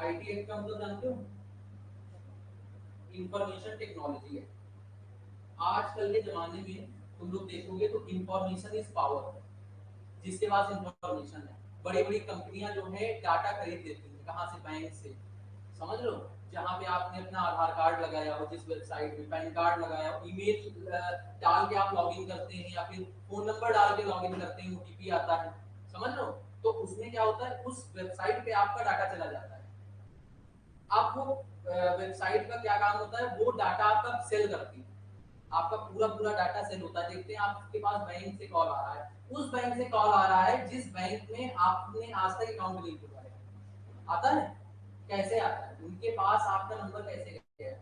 IT act का मतलब जानते हो? इंफॉर्मेशन टेक्नोलॉजी है। आजकल के जमाने में तुम लोग देखोगे तो इंफॉर्मेशन इज पावर। जिसके पास इंफॉर्मेशन है, बड़ी बड़ी कंपनियां जो है डाटा खरीद लेती हैं। कहाँ से? बैंक से। समझ लो, जहाँ पे आपने अपना आधार कार्ड लगाया हो, जिस वेबसाइट में पैन कार्ड लगाया हो, ईमेल डाल के आप लॉगिन करते हैं या फिर फोन नंबर डाल के लॉगिन करते हैं, ओटीपी आता है। समझ लो, तो उसमें क्या होता है, उस वेबसाइट पे आपका डाटा चला जाता है। आप वो वेबसाइट का क्या काम होता है, वो डाटा आपका सेल करती है। आपका पूरा पूरा डाटा सेल होता है। देखते हैं आपके पास बैंक से कॉल आ रहा है, उस बैंक से कॉल आ रहा है जिस बैंक में आपने आज तक अकाउंट नहीं खुलवाया। आता है? कैसे आता है? उनके पास आपका नंबर कैसे गया है?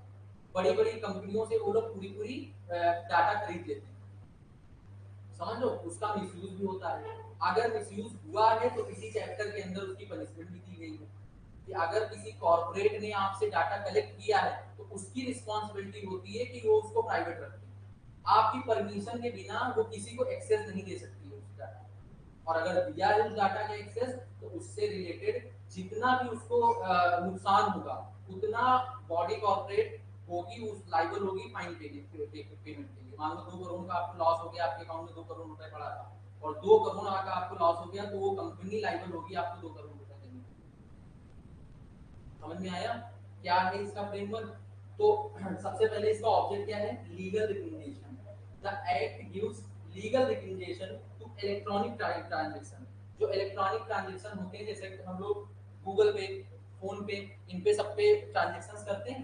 बड़ी बड़ी कंपनियों से वो लोग पूरी पूरी डाटा खरीद लेते हैं। समझ लो, उसका मिसयूज भी होता है। अगर मिसयूज हुआ है तो इसी चैप्टर के अंदर उसकी पनिशमेंट भी दी गई है कि अगर किसी कॉर्पोरेट ने आपसे डाटा कलेक्ट किया है तो उसकी रिस्पॉन्सिबिलिटी होती है कि वो उसको प्राइवेट रखे। आपकी परमिशन के बिना वो किसी को एक्सेस नहीं दे सकती है उस डाटा, और अगर दिया है उस डाटा का एक्सेस तो उससे रिलेटेड जितना भी उसको नुकसान होगा उतना बॉडी कॉर्पोरेट होगी, उस लाइबल होगी फाइन पेमेंट के लिए। मान लो 2 करोड़ का आपको लॉस हो गया, आपके अकाउंट में 2 करोड़ रुपए पड़ा था और 2 करोड़ का आपको लॉस हो गया, तो वो कंपनी लाइबल होगी आपको 2 करोड़ रुपए देने के लिए। समझ में आया क्या है इसका फ्रेमवर्क? तो सबसे पहले इसका ऑब्जेक्ट क्या है? Legal recommendation. The act gives legal recommendation to electronic transaction. जो इलेक्ट्रॉनिक ट्रांजैक्शन होते हैं, जैसे हम लोग गूगल पे, फोन पे, इन पे सब पे ट्रांजैक्शंस करते हैं,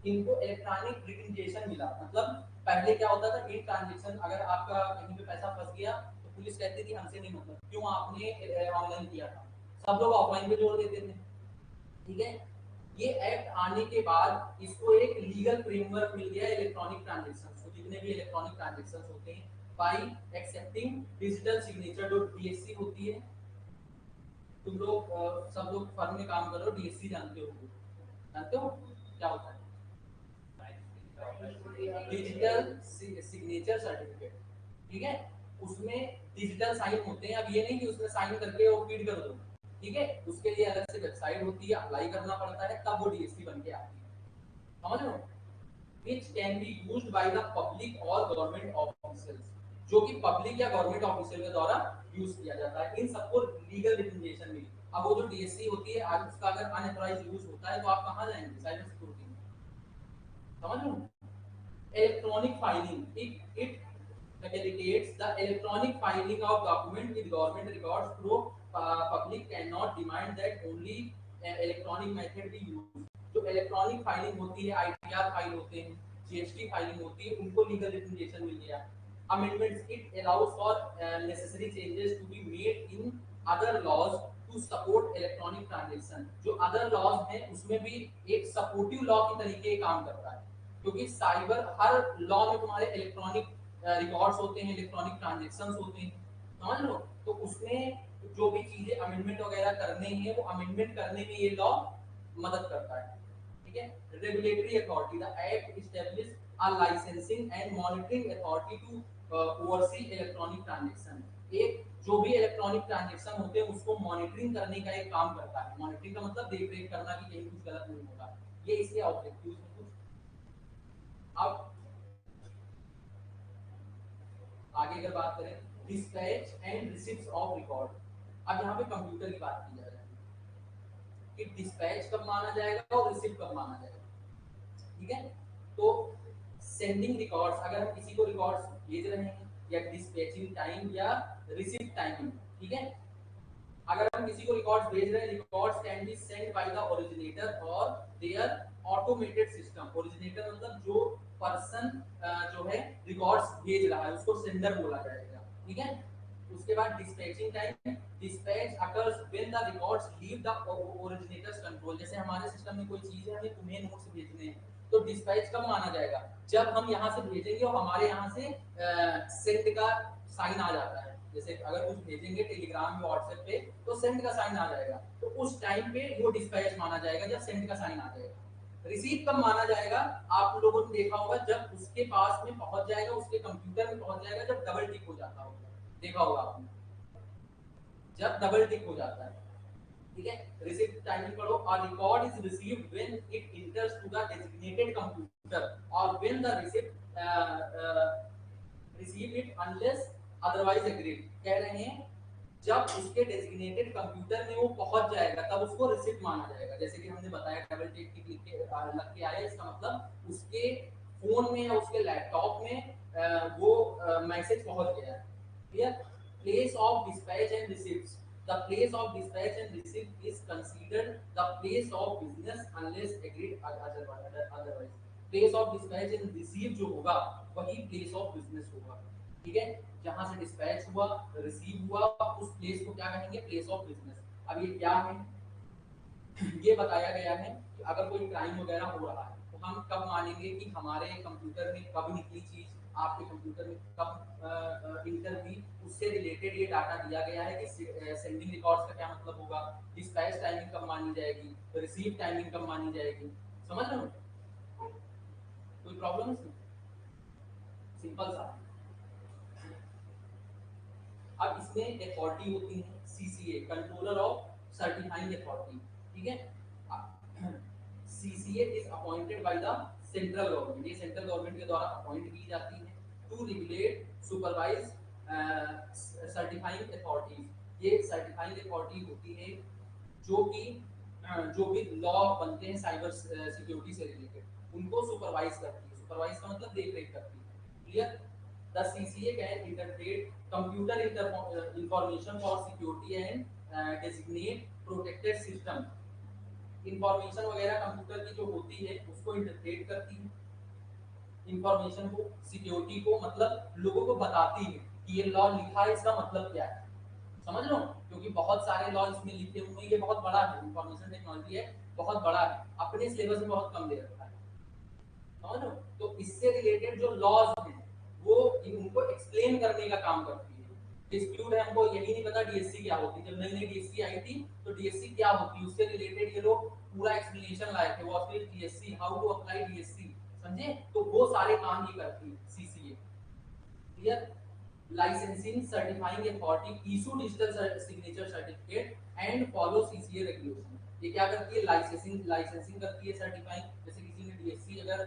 इनको इलेक्ट्रॉनिक रिकमेंडेशन मिला। मतलब पहले क्या होता था, एक ट्रांजैक्शन अगर आपका कहीं पे पैसा फंस गया तो पुलिस कहती थी हमसे नहीं, मतलब क्यों, आपने ऑनलाइन किया था। सब लोग ऑफलाइन पे जोड़ देते थे। ठीक है, ये एक्ट आने के बाद इसको एक लीगल फ्रेमवर्क मिल गया इलेक्ट्रॉनिक ट्रांजैक्शंस को। जितने भी इलेक्ट्रॉनिक ट्रांजैक्शंस होते हैं बाय एक्सेप्टिंग डिजिटल सिग्नेचर, जो डीएससी होती है। तुम लोग सब लोग फर्म में काम करो, डीएससी जानते हो? जानते हो क्या होता है? Digital signature certificate. ठीक है, उसमें डिजिटल साइन होते हैं। अब ये नहीं कि उसमें साइन करके वो फीड कर दो। ठीक है, उसके लिए अलग से वेबसाइट होती है, अप्लाई करना पड़ता है, तब वो डीएससी बन के आती है। समझ लो, which can be used by the public or government officials, जो कि पब्लिक या गवर्नमेंट ऑफिशियल के द्वारा यूज किया जाता है। इन सबको लीगल रिकमेंडेशन मिली। अब वो जो डीएससी होती है, आज उसका अगर अनऑथराइज्ड यूज होता है तो आप कहां जाएंगे? साइबर सिक्योरिटी में। समझ लो, electronic filing, it facilitates the electronic filing of document with government records through public cannot demand that only electronic method be used। जो इलेक्ट्रॉनिक फाइलिंग होती है, आईटीआर फाइल होते हैं, जीएसटी फाइलिंग होती है, उनको लीगल रिकमेंडेशन मिल गया। Amendments, it allows for necessary changes to be made in other laws to support electronic transaction. जो अदर लॉज हैं उसमें भी एक सपोर्टिव लॉ की तरीके काम करता है, क्योंकि साइबर हर लॉ में तुम्हारे इलेक्ट्रॉनिक रिकॉर्ड्स होते हैं, इलेक्ट्रॉनिक ट्रांजैक्शंस होते हैं। समझ लो, तो उसमें जो भी चीजें अमेंडमेंट वगैरह करने हैं वो अमेंडमेंट करने में ये लॉ मदद करता है। ठीक है, regulatory authority, the act establish a licensing and monitoring authority to oversee electronic transaction. एक जो भी इलेक्ट्रॉनिक ट्रांजैक्शन होते हैं उसको मॉनिटरिंग करने का एक काम करता है। मॉनिटरिंग का मतलब देख रेख करना कि कहीं कुछ गलत नहीं होगा। ये इसके ऑब्जेक्टिव्स में कुछ। अब आगे अगर बात करें dispatch and receipts of record. अब यहाँ पे कंप्यूटर की बात की जा रही है कि डिस्पैच कब माना जाएगा और रिसिप्ट कब माना जाएगा। ठीक है, तो सेंडिंग रिकॉर्ड्स, अगर हम किसी को रिकॉर्ड्स भेज रहे हैं, या डिस्पैचिंग टाइम या रिसिप्ट टाइमिंग। ठीक है, अगर हम किसी को रिकॉर्ड्स भेज रहे हैं, records can be send by the originator और देयर ऑटोमेटेड सिस्टम। ओरिजिनेटर मतलब जो पर्सन जो है रिकॉर्ड्स भेज रहा है उसको सेंडर बोला जाएगा। ठीक है, उसके बाद dispatching time, dispatch occurs when the records leave the originator's control. जैसे हमारे सिस्टम में कोई चीज है, हमें तुम्हें नोट्स भेजने हैं, तो डिस्पैच कब माना जाएगा? जब हम यहाँ से भेजेंगे और हमारे यहाँ से सेंड का साइन आ जाता है। जैसे अगर कुछ भेजेंगे टेलीग्राम में, व्हाट्सएप पे, तो सेंड का साइन आ जाएगा, तो उस टाइम पे वो डिस्पैच माना जाएगा जब सेंड का साइन आ जाएगा। रिसीव कब माना जाएगा? आप लोगों ने देखा होगा जब उसके पास में पहुंच जाएगा, उसके कंप्यूटर में पहुंच जाएगा, जब डबल टिक हो जाता होगा। देखा होगा आपने, जब डबल टिक हो जाता है। ठीक है, रिसीव टाइमिंग पढ़ो, और record is received when it enters to the designated computer और when the receipt receive it unless otherwise agreed. कह रहे हैं जब उसके डेजिग्नेटेड कंप्यूटर में वो पहुंच जाएगा तब उसको रिसिप्ट माना जाएगा। जैसे कि हमने बताया डबल टिक टिक लिख के लग के आया, इसका मतलब उसके फोन में या उसके लैपटॉप में वो मैसेज पहुंच गया है। Clear? Place of dispatch and receipts, the place of dispatch and receipt is considered the place of business unless agreed otherwise। place of dispatch and receive जो होगा वही place of business होगा। ठीक है, जहां से डिस्पैच हुआ, रिसीव हुआ, उस प्लेस को क्या कहेंगे? Place of business. अब ये क्या है? ये बताया गया है कि अगर कोई क्राइम वगैरह हो रहा है तो हम कब मानेंगे कि हमारे कंप्यूटर में कब निकली चीज, आपके कंप्यूटर में कब इंटर हुई, उससे रिलेटेड ये डाटा दिया गया है कि सेंडिंग रिकॉर्ड्स का क्या मतलब होगा, डिस्पैच टाइमिंग कब मानी जाएगी, रिसीव टाइमिंग कब मानी जाएगी। समझ रहे हो? कोई प्रॉब्लम है इसमें? सिंपल सा। अब इसमें अथॉरिटी होती है CCA, controller of certifying authority. ठीक है, CCA is appointed by the central government, ये सेंट्रल गवर्नमेंट के द्वारा अपॉइंट की जाती है to regulate supervise certifying authorities. ये सर्टिफाइंग अथॉरिटी होती है जो कि जो भी लॉ बनते हैं साइबर सिक्योरिटी से रिलेटेड उनको सुपरवाइज करती है। सुपरवाइज का मतलब देख रेख करती है। Clear? The CCA can interpret computer information for security and designate protected system। Information वगैरह कंप्यूटर की जो होती है उसको इंटरप्रेट करती है, इंफॉर्मेशन को, सिक्योरिटी को, मतलब लोगों को बताती है कि ये लॉ लिखा है इसका मतलब क्या है। समझ लो, क्योंकि बहुत सारे लॉ इसमें लिखे हुए हैं, ये बहुत बड़ा है, इंफॉर्मेशन टेक्नोलॉजी है, बहुत बड़ा है, अपने सिलेबस में बहुत कम दे रखा है। समझ लो, तो इससे रिलेटेड जो लॉज हैं वो उनको एक्सप्लेन करने का काम करती है। डिस्प्यूट है, हमको यही नहीं पता डीएससी क्या होती है, जब नई नई डीएससी आई थी तो डीएससी क्या होती है उससे रिलेटेड ये लोग पूरा एक्सप्लेनेशन लाए थे, what is DSC, how to apply DSC. समझे? तो वो सारे काम ही करती है CCA. Clear? licensing certifying authority issue digital signature certificate and follow CCA regulation। ये क्या करती है? लाइसेंसिंग करती है, सर्टिफाइंग। जैसे किसी ने डीएससी अगर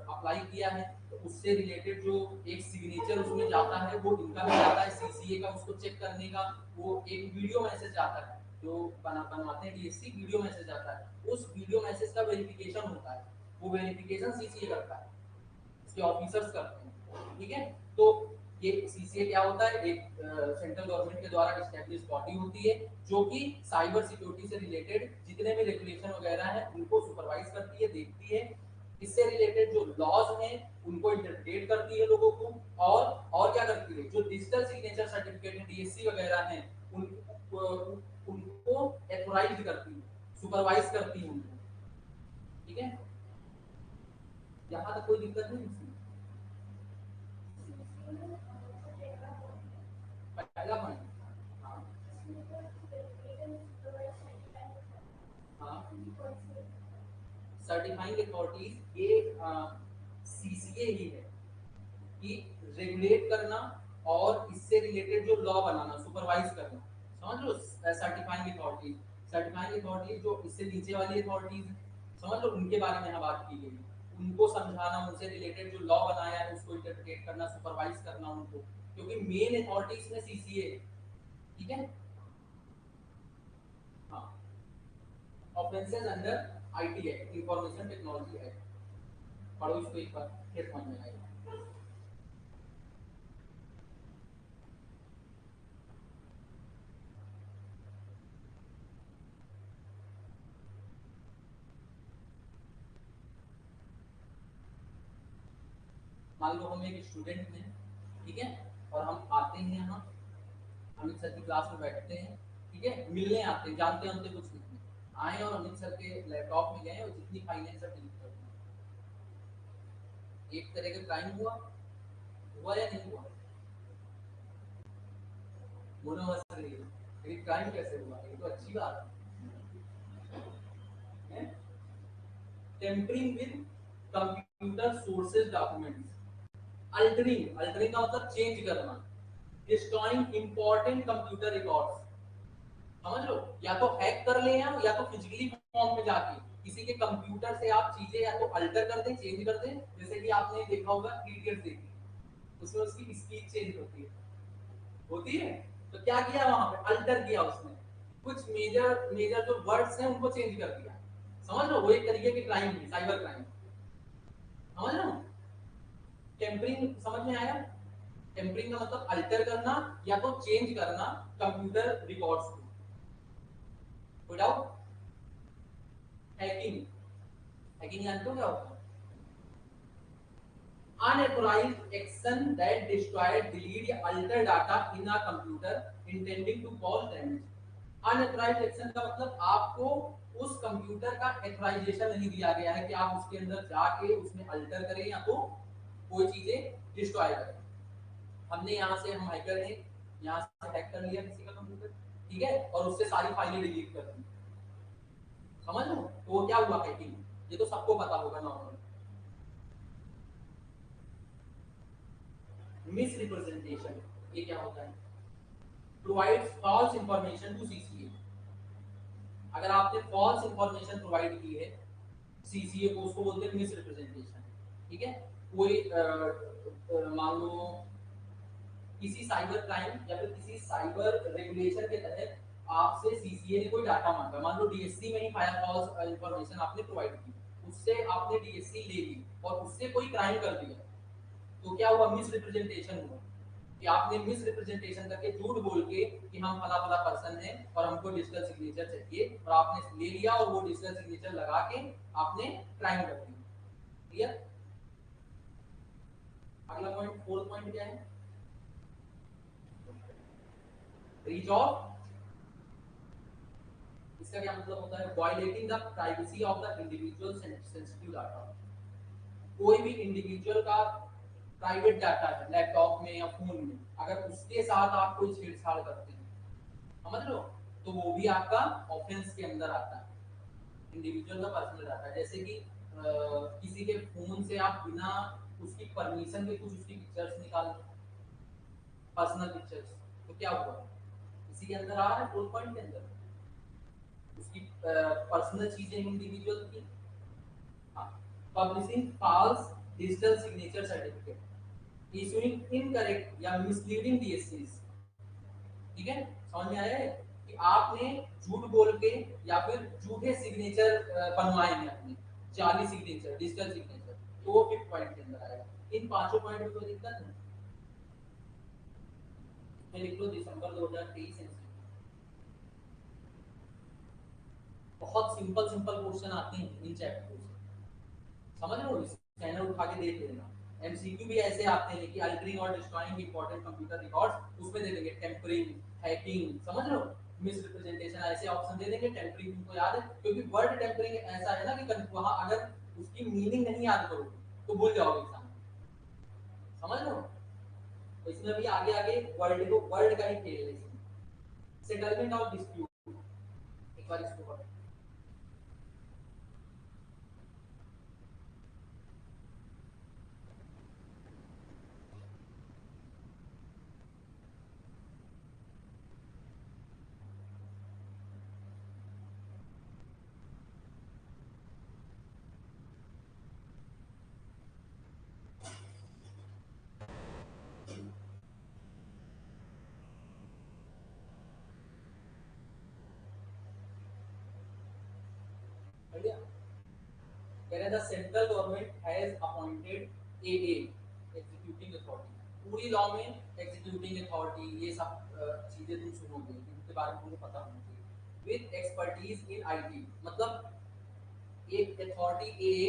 अप्लाई किया है तो उससे रिलेटेड जो एक सिग्नेचर उसमें जाता है वो इनका भी जाता है सीसीए का, उसको चेक करने का वो एक वीडियो मैसेज जाता है, जो बनवाते हैं डीएससी वीडियो मैसेज जाता है, उस वीडियो मैसेज का वेरिफिकेशन होता है, वो वेरिफिकेशन सीसीए करता है, उसके ऑफिसर्स करते हैं। ठीक है, तो ये सीसीए क्या होता है? एक सेंट्रल गवर्नमेंट के द्वारा एस्टैब्लिश बॉडी होती है जो कि साइबर सिक्योरिटी से रिलेटेड जितने भी रेगुलेशन वगैरह हैं उनको सुपरवाइज करती है, देखती है। इससे रिलेटेड जो लॉज हैं उनको इंटरप्रेट करती है लोगों को, और क्या करती है? जो डिजिटल सिग्नेचर सर्टिफिकेट है, डीएससी वगैरह हैं, उनको एथोराइज करती है, सुपरवाइज करती है उनको। ठीक है, यहाँ तक कोई दिक्कत नहीं इसमें। पहला पॉइंट, हाँ हाँ, सर्टिफाइंग अथॉरिटीज ये सीसीए ही है कि रेगुलेट करना और इससे रिलेटेड जो लॉ बनाना, सुपरवाइज करना। समझ लो, सर्टिफाइंग अथॉरिटीज जो इससे नीचे वाली अथॉरिटीज है, समझ लो उनके बारे में यहाँ बात की गई, उनको समझाना, उनसे रिलेटेड जो लॉ बनाया है उसको इंटरप्रेट करना, सुपरवाइज करना उनको, क्योंकि मेन अथॉरिटीज में सीसीए है। ठीक है, हाँ, offences under IT act, information technology act. पढ़ो इसको एक बार, फिर समझ में आएगा। मान लो हम एक स्टूडेंट हैं, ठीक है, और हम आते हैं यहाँ, अमित सर की क्लास में बैठते हैं, ठीक है, मिलने आते हैं, जानते हैं कुछ नहीं, आए और अमित सर के लैपटॉप में गए और जितनी फाइलें सब डिलीट कर दी। एक तरह का क्राइम हुआ, हुआ या नहीं हुआ? बोलो बस, ये क्राइम कैसे हुआ? ये तो अच्छी बात है। Tampering with computer sources documents, altering का मतलब चेंज करना, डिस्ट्रॉइंग इंपॉर्टेंट कंप्यूटर रिकॉर्ड्स, समझ लो, या तो हैक कर ले हम, या तो फिजिकली फॉर्म में जाके किसी के कंप्यूटर से आप चीजें या तो अल्टर कर दें, चेंज कर दें। जैसे कि आपने देखा होगा थ्री इडियट्स देखी, उसमें उसकी स्पीच चेंज होती है। तो क्या किया वहां पे, अल्टर किया उसने, कुछ मेजर मेजर जो वर्ड्स हैं उनको चेंज कर दिया। समझ लो, वो एक तरीके की क्राइम है, साइबर क्राइम। समझ लो, टेम्परिंग समझ में आया? टेम्परिंग का मतलब अल्टर करना या तो चेंज करना कंप्यूटर रिकॉर्ड्स को। कोई डाउट? हैकिंग, हैकिंग जानते हो क्या होता है? Unauthorized action that destroy, delete या alter data in a computer intending to cause damage. Unauthorized action का मतलब आपको उस कंप्यूटर का एथोराइजेशन नहीं दिया गया है कि आप उसके अंदर जाके उसमें अल्टर करें या तो कोई चीजें डिस्ट्रॉय करें। हमने यहाँ से, हम हैकर हैं, यहाँ से हैक कर लिया किसी का कंप्यूटर, ठीक है, और उससे सारी फाइलें डिलीट कर दी। समझ लो, तो वो क्या हुआ, हैकिंग। ये तो सबको पता होगा नॉर्मल। मिस रिप्रेजेंटेशन, ये क्या होता है? Provides false information to CCA. अगर आपने फॉल्स इंफॉर्मेशन प्रोवाइड की है सीसीए को, उसको बोलते हैं मिस रिप्रेजेंटेशन। ठीक है, कोई मान लो किसी साइबर क्राइम या फिर किसी साइबर रेगुलेशन के तहत आपसे सीसीए ने कोई डाटा मांगा, मान लो डीएससी में ही फायर फॉल्स इंफॉर्मेशन आपने प्रोवाइड की, उससे आपने डीएससी ले ली और उससे कोई क्राइम कर दिया, तो क्या हुआ, मिस रिप्रेजेंटेशन हुआ। कि आपने मिस रिप्रेजेंटेशन करके झूठ बोल के कि हम फला फला पर्सन है और हमको डिजिटल सिग्नेचर चाहिए, और आपने ले लिया और वो डिजिटल सिग्नेचर लगा के आपने क्राइम कर दिया। क्लियर? अगला पॉइंट, फोर्थ पॉइंट क्या है? ब्रीच ऑफ, इसका क्या मतलब होता है? Violating the privacy of the individual sensitive data. कोई भी इंडिविजुअल का प्राइवेट डाटा है लैपटॉप में या फोन में, अगर उसके साथ आप कोई छेड़छाड़ करते हैं, समझ लो, तो वो भी आपका ऑफेंस के अंदर आता है। इंडिविजुअल का पर्सनल डाटा, जैसे कि किसी के फोन से आप बिना उसकी परमिशन के कुछ उसकी पिक्चर्स निकाल लो, पर्सनल पिक्चर्स, तो क्या हुआ, इसी के अंदर आ रहा है, फोर्थ पॉइंट के अंदर, उसकी पर्सनल चीजें इंडिविजुअल की। Publishing false digital signature certificate, issuing incorrect या मिसलीडिंग डीएससीज। ठीक है, समझ में आया है कि आपने झूठ बोल के या फिर झूठे सिग्नेचर बनवाए हैं अपने, जाली सिग्नेचर, डिजिटल सिग्नेचर, तो वो फिफ्थ पॉइंट के अंदर आएगा। इन पांचों पॉइंट में कोई दिक्कत नहीं? मैं लिख लो दिसंबर 2023 एमसीक्यू। बहुत सिंपल सिंपल क्वेश्चन आते हैं इन चैप्टरों से, समझ लो, स्कैनर उठा के देख लेना। एमसीक्यू भी ऐसे आते हैं कि अल्टरिंग और डिस्ट्रॉइंग इंपॉर्टेंट कंप्यूटर रिकॉर्ड्स, उसमें दे देंगे टेम्परिंग, हैकिंग, समझ लो, मिस रिप्रेजेंटेशन, ऐसे ऑप्शन दे देंगे। टेम्परिंग तुमको याद है, क्योंकि वर्ड टेम्परिंग ऐसा है ना कि वहां अगर उसकी मीनिंग नहीं याद करोगे तो भूल जाओगे एग्जाम में। समझ लो, तो इसमें भी आगे आगे वर्ड का ही खेल है इसमें। सेटलमेंट ऑफ डिस्प्यूट, एक बार इसको पढ़ो। बढ़िया, कह रहे the central government has appointed AA executing authority. पूरी लॉ में एग्जीक्यूटिंग अथॉरिटी ये सब चीजें तुम सुनोगे, इनके बारे में तुमको पता होना चाहिए। विद एक्सपर्टीज इन आईटी, मतलब एक अथॉरिटी एए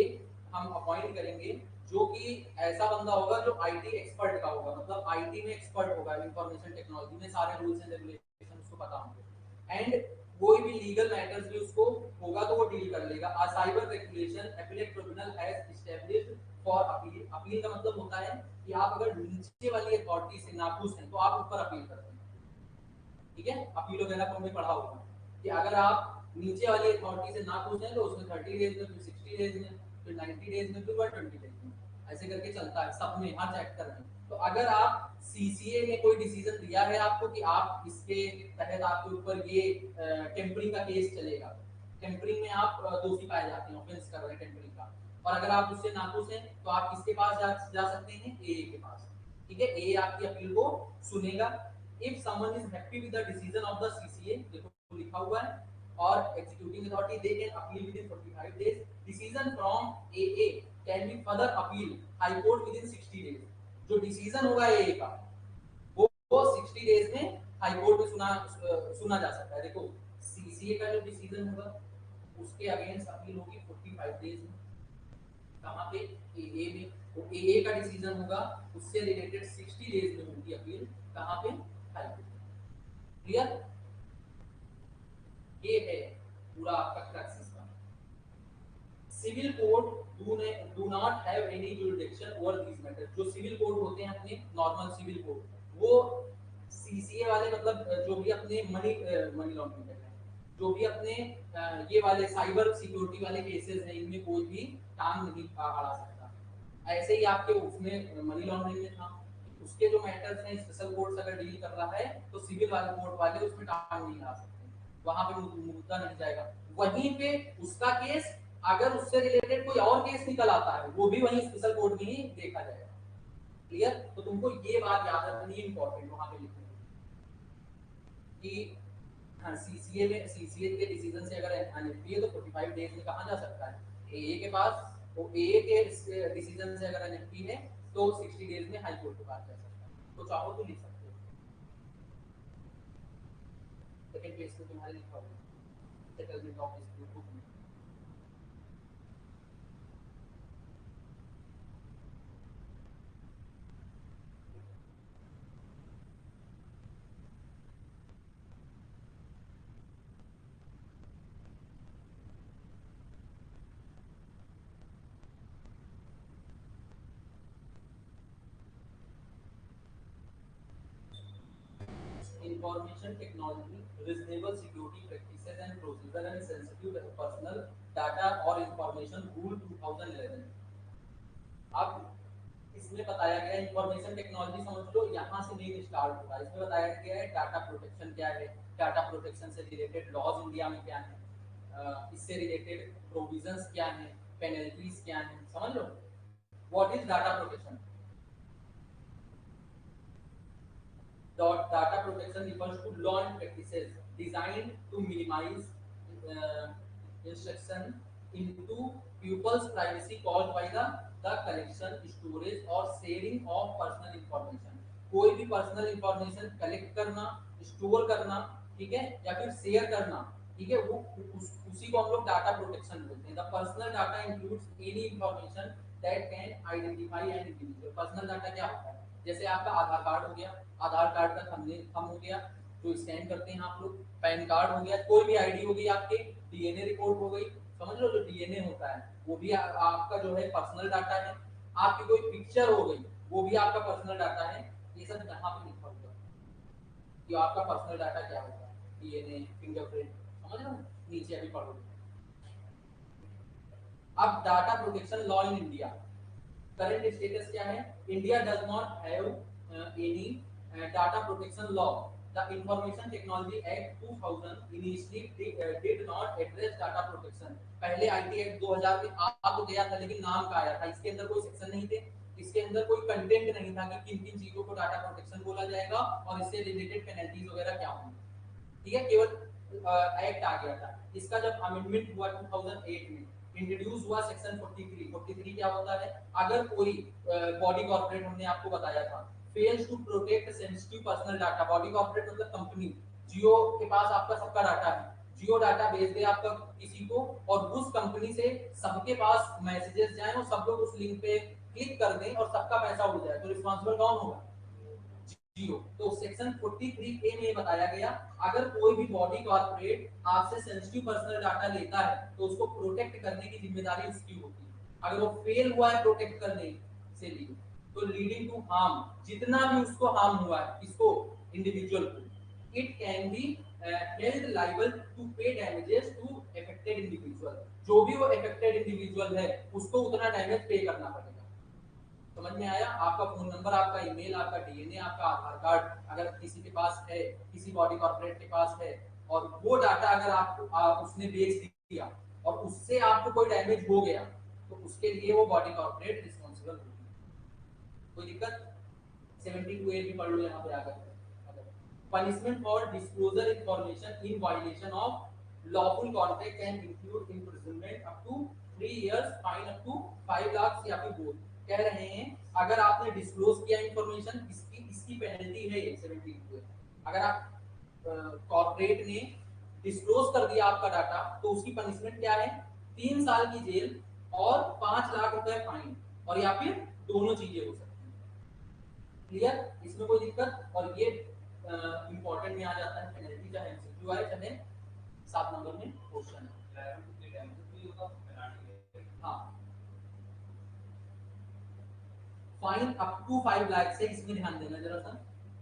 हम अपॉइंट करेंगे जो कि ऐसा बंदा होगा जो आईटी एक्सपर्ट का होगा, मतलब आईटी में एक्सपर्ट होगा, इंफॉर्मेशन टेक्नोलॉजी में सारे रूल्स एंड रेगुलेशन उसको पता होंगे, एंड कोई भी लीगल मैटर्स भी उसको होगा तो वो डील कर लेगा। A cyber regulation appellate tribunal has established for appeal. Appeal का मतलब होता है कि आप अगर नीचे वाली अथॉरिटी से नाखुश हैं तो आप ऊपर अपील करते हैं। ठीक है, अपील वगैरह को हमने पढ़ा होगा कि अगर आप नीचे वाली अथॉरिटी से नाखुश हैं तो उसमें 30 डेज में, फिर 60 डेज में, फिर 90 डेज में, फिर 120 डेज में, ऐसे करके चलता है सब में, हर चैप्टर में। तो अगर आप सीसीए में कोई डिसीजन दिया है आपको कि आप इसके तहत आपके ऊपर ये टेम्परिंग का केस चलेगा, टेम्परिंग में आप दोषी पाए जाते हैं, ऑफेंस कर रहे हैं टेम्परिंग का, और अगर आप उससे नाखुश हैं तो आप किसके पास जा सकते हैं, एए के पास। ठीक है, एए आपकी अपील को सुनेगा। If someone is happy with the decision of the CCA, देखो लिखा हुआ है, और executing authority they can appeal within 45 days, decision from AA can be further appeal high court within 60 days. जो decision होगा AA का वो 60 days में हाई कोर्ट में सुना जा सकता है। देखो सीसीए का जो डिसीजन होगा उसके अगेंस्ट अपील होगी 45 डेज में, कहां पे, एए में। तो एए का डिसीजन होगा उससे रिलेटेड 60 डेज में होगी अपील, कहां पे, हाई कोर्ट। क्लियर, ये है पूरा आपका क्रक्स इसका। Civil code do not have any jurisdiction over these matters. जो सिविल कोड होते हैं अपने नॉर्मल सिविल कोड, वो सीसीए वाले मतलब जो भी अपने मनी लॉन्ड्रिंग कर रहे हैं, जो भी अपने ये वाले साइबर सिक्योरिटी वाले केसेस हैं, इनमें कोई भी टांग नहीं अड़ा सकता। ऐसे ही आपके उसमें मनी लॉन्ड्रिंग में था, उसके जो मैटर्स हैं स्पेशल कोर्ट्स अगर डील कर रहा है तो सिविल वाले कोर्ट वाले उसमें टांग नहीं अड़ा सकते, वहां पे मुद्दा नहीं जाएगा। वहीं पे उसका केस अगर उससे रिलेटेड कोई और केस निकल आता है वो भी वहीं स्पेशल कोर्ट में ही देखा जाएगा। क्लियर, तो तुमको ये बात याद रखनी है, इंपॉर्टेंट वहां पे लिखनी कि हाँ, सीसीए में सीसीए के डिसीजन से अगर एनएफपी है तो 45 डेज में कहा जा सकता है एए के पास, तो एए के डिसीजन से अगर एनएफपी है तो 60 डेज में हाई कोर्ट के पास जा सकता है। तो चाहो तो लिख सकते हो, सेकंड पेज पे तुम्हारे लिखा होगा सेटलमेंट ऑफ डिस्प्यूट बुक में। Information technology, reasonable security practices and procedure and sensitive personal data or information rule 2011। अब इसमें बताया गया इंफॉर्मेशन टेक्नोलॉजी, समझ लो यहाँ से नहीं स्टार्ट होगा। इसमें बताया गया है डाटा प्रोटेक्शन क्या है, डाटा प्रोटेक्शन से रिलेटेड लॉज इंडिया में क्या है, इससे रिलेटेड प्रोविजंस क्या है, पेनल्टीज क्या है, समझ लो what is data protection. Data protection refers to law and practices designed to minimize instruction into people's privacy caused by the collection, storage or sharing of personal information। कोई भी personal information collect करना, store करना, ठीक है, या फिर share करना, ठीक है, वो उसी को हम लोग डाटा प्रोटेक्शन बोलते हैं। The personal data includes any information that can identify an individual. Personal data क्या होता है, जैसे आपका आधार कार्ड हो गया, आधार कार्ड का थंब हो गया जो स्कैन करते हैं आप लोग, पैन कार्ड हो गया, कोई भी आईडी हो गई आपके, डीएनए रिपोर्ट हो गई, समझ लो जो डीएनए होता है वो भी आपका जो है पर्सनल डाटा है। आपकी कोई पिक्चर हो गई वो भी आपका पर्सनल डाटा है। ये सब यहाँ पे लिखा हुआ है कि आपका पर्सनल डाटा क्या होता है, डीएनए, फिंगरप्रिंट, समझ लो, नीचे अभी पढ़ो। अब data protection law in India, current status क्या है, India does not have any data protection law. The information technology act 2000 initially did not address data protection. पहले आईटी एक्ट 2000 में आ तो गया था लेकिन नाम का आया था, इसके अंदर कोई सेक्शन नहीं थे, इसके अंदर कोई कंटेंट नहीं था कि किन किन चीजों को डाटा प्रोटेक्शन बोला जाएगा और इससे रिलेटेड पेनल्टीज वगैरह क्या होंगी, ठीक है, केवल एक्ट आ गया था। इसका जब अमेंडमेंट हुआ 2008 में, इंट्रोड्यूस हुआ सेक्शन 43। 43 क्या होता है, अगर कोई बॉडी कॉर्पोरेट, हमने आपको बताया था, fails to protect sensitive personal data, body corporate मतलब कंपनी, जियो के पास आपका सबका डाटा है, जियो डाटा भेज दे आपका किसी को और उस कंपनी से सबके पास मैसेजेस जाएं और सब लोग उस लिंक पे क्लिक कर दें और सबका पैसा उड़ जाए, तो रिस्पांसिबल कौन होगा, जियो। तो सेक्शन 43 ए में बताया गया अगर कोई भी बॉडी कॉर्पोरेट आपसे सेंसिटिव पर्सनल डाटा लेता है तो उसको प्रोटेक्ट करने की जिम्मेदारी उसकी होती है। अगर वो फेल हुआ है प्रोटेक्ट करने से लिए तो लीडिंग टू हार्म, जितना भी उसको हार्म हुआ है किसको, इंडिविजुअल को, it can be held liable to pay damages to affected individual. जो भी वो अफेक्टेड इंडिविजुअल है उसको उतना डैमेज पे करना पड़ेगा। समझ में आया? आपका फोन नंबर, आपका ईमेल, आपका डीएनए, आपका आधार कार्ड अगर किसी के पास है, किसी बॉडी कॉर्पोरेट के पास है, और वो डाटा अगर आपको उसने बेच दिया और उससे आपको कोई डैमेज हो गया, तो उसके लिए वो बॉडी कॉर्पोरेट रिस्पॉन्सिबल होगी। कोई दिक्कत? 72A भी पढ़ लो यहाँ पे आकर। Punishment for disclosure information in violation of lawful contract can include imprisonment up to 3 years, fine up to 5 lakh या फिर बोल। कह रहे हैं अगर आपने डिस्क्लोज किया इंफॉर्मेशन, इसकी इसकी पेनल्टी है ये 72। अगर आप कॉर्पोरेट ने डिस्क्लोज कर दिया आपका डाटा, तो उसकी पनिशमेंट क्या है? 3 साल की जेल और 5 लाख रुपए फाइन, और या फिर दोनों चीजें हो सकती हैं। क्लियर? इसमें कोई दिक्कत? और ये इंपॉर्टेंट में आ जाता है, पेनल्टी चाहे एमसीक्यू आए चाहे 7 नंबर में क्वेश्चन है। हाँ, फाइन अप टू 5 लाख से, इसमें ध्यान देना जरा सा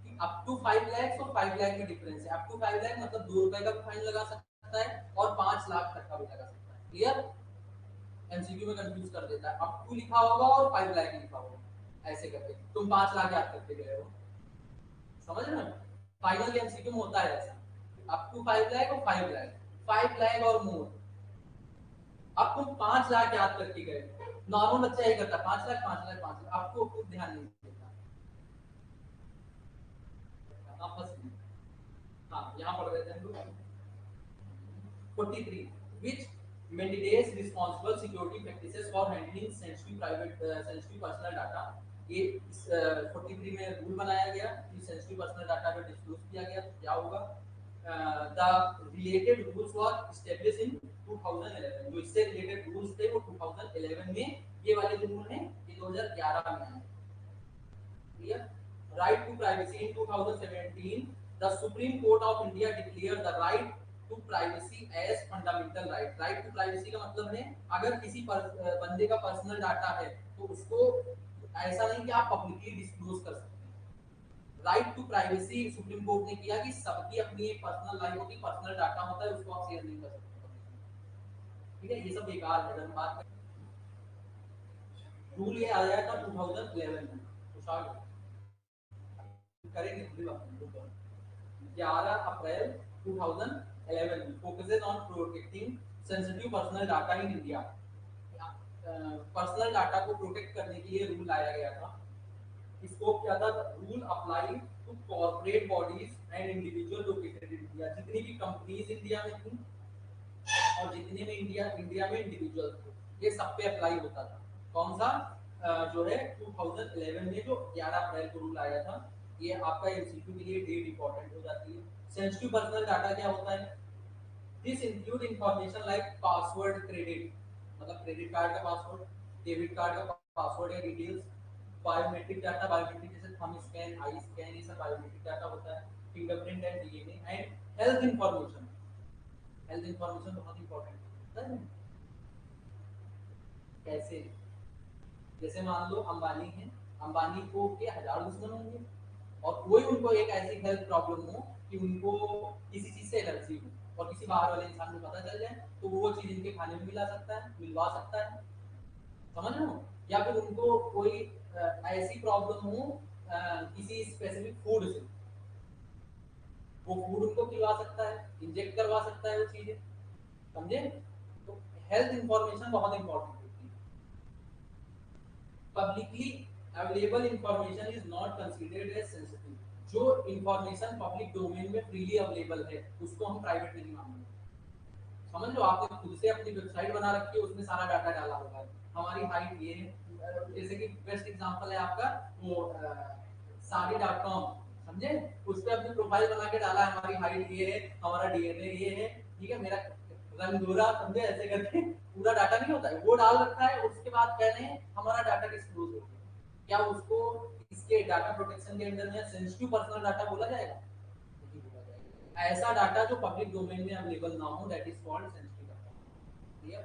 कि अप टू 5 लाख और 5 लाख में डिफरेंस है। अप टू 5 लाख मतलब 2 रुपए का भी फाइन लगा सकता है और 5 लाख तक का भी लगा सकता है। क्लियर? एमसीक्यू में कंफ्यूज कर देता है, अप टू लिखा होगा और 5 लाख लिखा होगा, ऐसे करके तुम 5 लाख याद करके गए हो। समझ रहे हो? फाइनल एमसीक्यू में होता है ऐसा, अप टू 5 लाख और 5 लाख, 5 लाख और मोर। अब तुम 5 लाख याद करके गए, नॉर्मल बच्चा यही करता, 5 लाख 5 लाख 5 लाख, आपको कुछ ध्यान नहीं देता। आपस में हाँ, यहाँ पढ़ रहे थे हम लोग। 43 which mandates responsible security practices for handling sensitive personal data। ये 43 में रूल बनाया गया कि सेंसिटिव पर्सनल डाटा अगर डिस्क्लोज किया गया तो क्या होगा। The related rules were established in 2011। जो इससे रिलेटेड रूल्स थे वो 2011 में, ये वाले जो रूल हैं ये 2011 में आए। Clear? Right to privacy in 2017 the supreme court of India declare the right to privacy as fundamental right. Right to privacy का मतलब है अगर किसी बंदे का पर्सनल डाटा है तो उसको ऐसा नहीं कि आप पब्लिकली डिस्क्लोज कर सकते हैं। Right to privacy supreme court ने किया कि सबकी अपनी एक पर्सनल लाइफ होती है, पर्सनल डाटा होता है, उसको आप शेयर नहीं कर सकते। ठीक है, ये सब बेकार है। जब बात रूल ये आया था 2011 में, तो शायद करेंगे थोड़ी बात। 11 अप्रैल 2011 में focuses on protecting sensitive personal data in India. Personal data को प्रोटेक्ट करने के लिए रूल लाया गया था। स्कोप क्या था? Rule apply to corporate bodies and individual located in India. जितनी भी कंपनीज इंडिया में थी और जितने में इंडिया में इंडिविजुअल थे, ये सब पे अप्लाई होता था। कौन सा? जो है 2011 में जो 11 अप्रैल को रूल आया था। ये आपका एमसीक्यू के लिए डेट इंपॉर्टेंट हो जाती है। सेंसिटिव पर्सनल डाटा क्या होता है? This include information like password, credit मतलब क्रेडिट कार्ड का पासवर्ड, डेबिट कार्ड का पासवर्ड या डिटेल्स, बायोमेट्रिक डाटा, बायोमेट्रिक जैसे थंब स्कैन, आई स्कैन, ये सब बायोमेट्रिक डाटा होता है, fingerprint and DNA and health information. Health information बहुत इंपॉर्टेंट है। कैसे? जैसे मान लो अंबानी है, अंबानी को के 1000 दुश्मन होंगे और कोई उनको एक ऐसी हेल्थ प्रॉब्लम हो कि उनको किसी चीज से एलर्जी हो और किसी बाहर वाले इंसान को पता चल जाए, तो वो चीज इनके खाने में मिला सकता है, मिलवा सकता है। समझ रहे हो? या फिर उनको कोई ऐसी प्रॉब्लम हो किसी स्पेसिफिक फूड से, वो फूड उनको खिलवा सकता है, इंजेक्ट करवा सकता है वो चीजें। समझे? तो हेल्थ इंफॉर्मेशन बहुत इंपॉर्टेंट होती है। Publicly available information is not considered as sensitive. जो इंफॉर्मेशन पब्लिक डोमेन में फ्रीली अवेलेबल है उसको हम प्राइवेट नहीं मानेंगे। समझ लो, आपने खुद से अपनी वेबसाइट बना रखी है, उसमें सारा डाटा डाला होगा है, हमारी हाइट ये है, जैसे कि बेस्ट एग्जांपल है आपका वो साड़ी.com, समझे? उस पे अपनी प्रोफाइल बना के डाला है, हमारी हाइट ये है, हमारा डीएनए ये है, ठीक है, मेरा रंग गोरा, समझे? ऐसे करके पूरा डाटा नहीं होता है वो डाल रखा है। उसके बाद कह रहे हैं हमारा डाटा डिस्क्लोज हो गया, क्या उसको इसके डाटा प्रोटेक्शन के अंदर में सेंसिटिव पर्सनल डाटा बोला जाएगा? नहीं बोला जाएगा। ऐसा डाटा जो पब्लिक डोमेन में अवेलेबल ना हो, that is called sensitive data. Clear?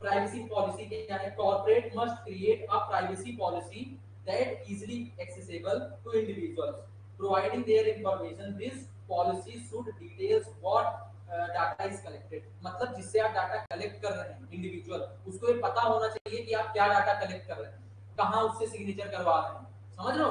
Privacy policy क्या है? Corporate must create a privacy policy that easily accessible to individuals providing their information. This policy should details what data is collected. मतलब जिससे आप data collect कर रहे हैं individual, उसको ये पता होना चाहिए कि आप क्या डाटा कलेक्ट कर रहे हैं। कहाँ उससे सिग्नेचर करवा रहे हैं, समझ लो।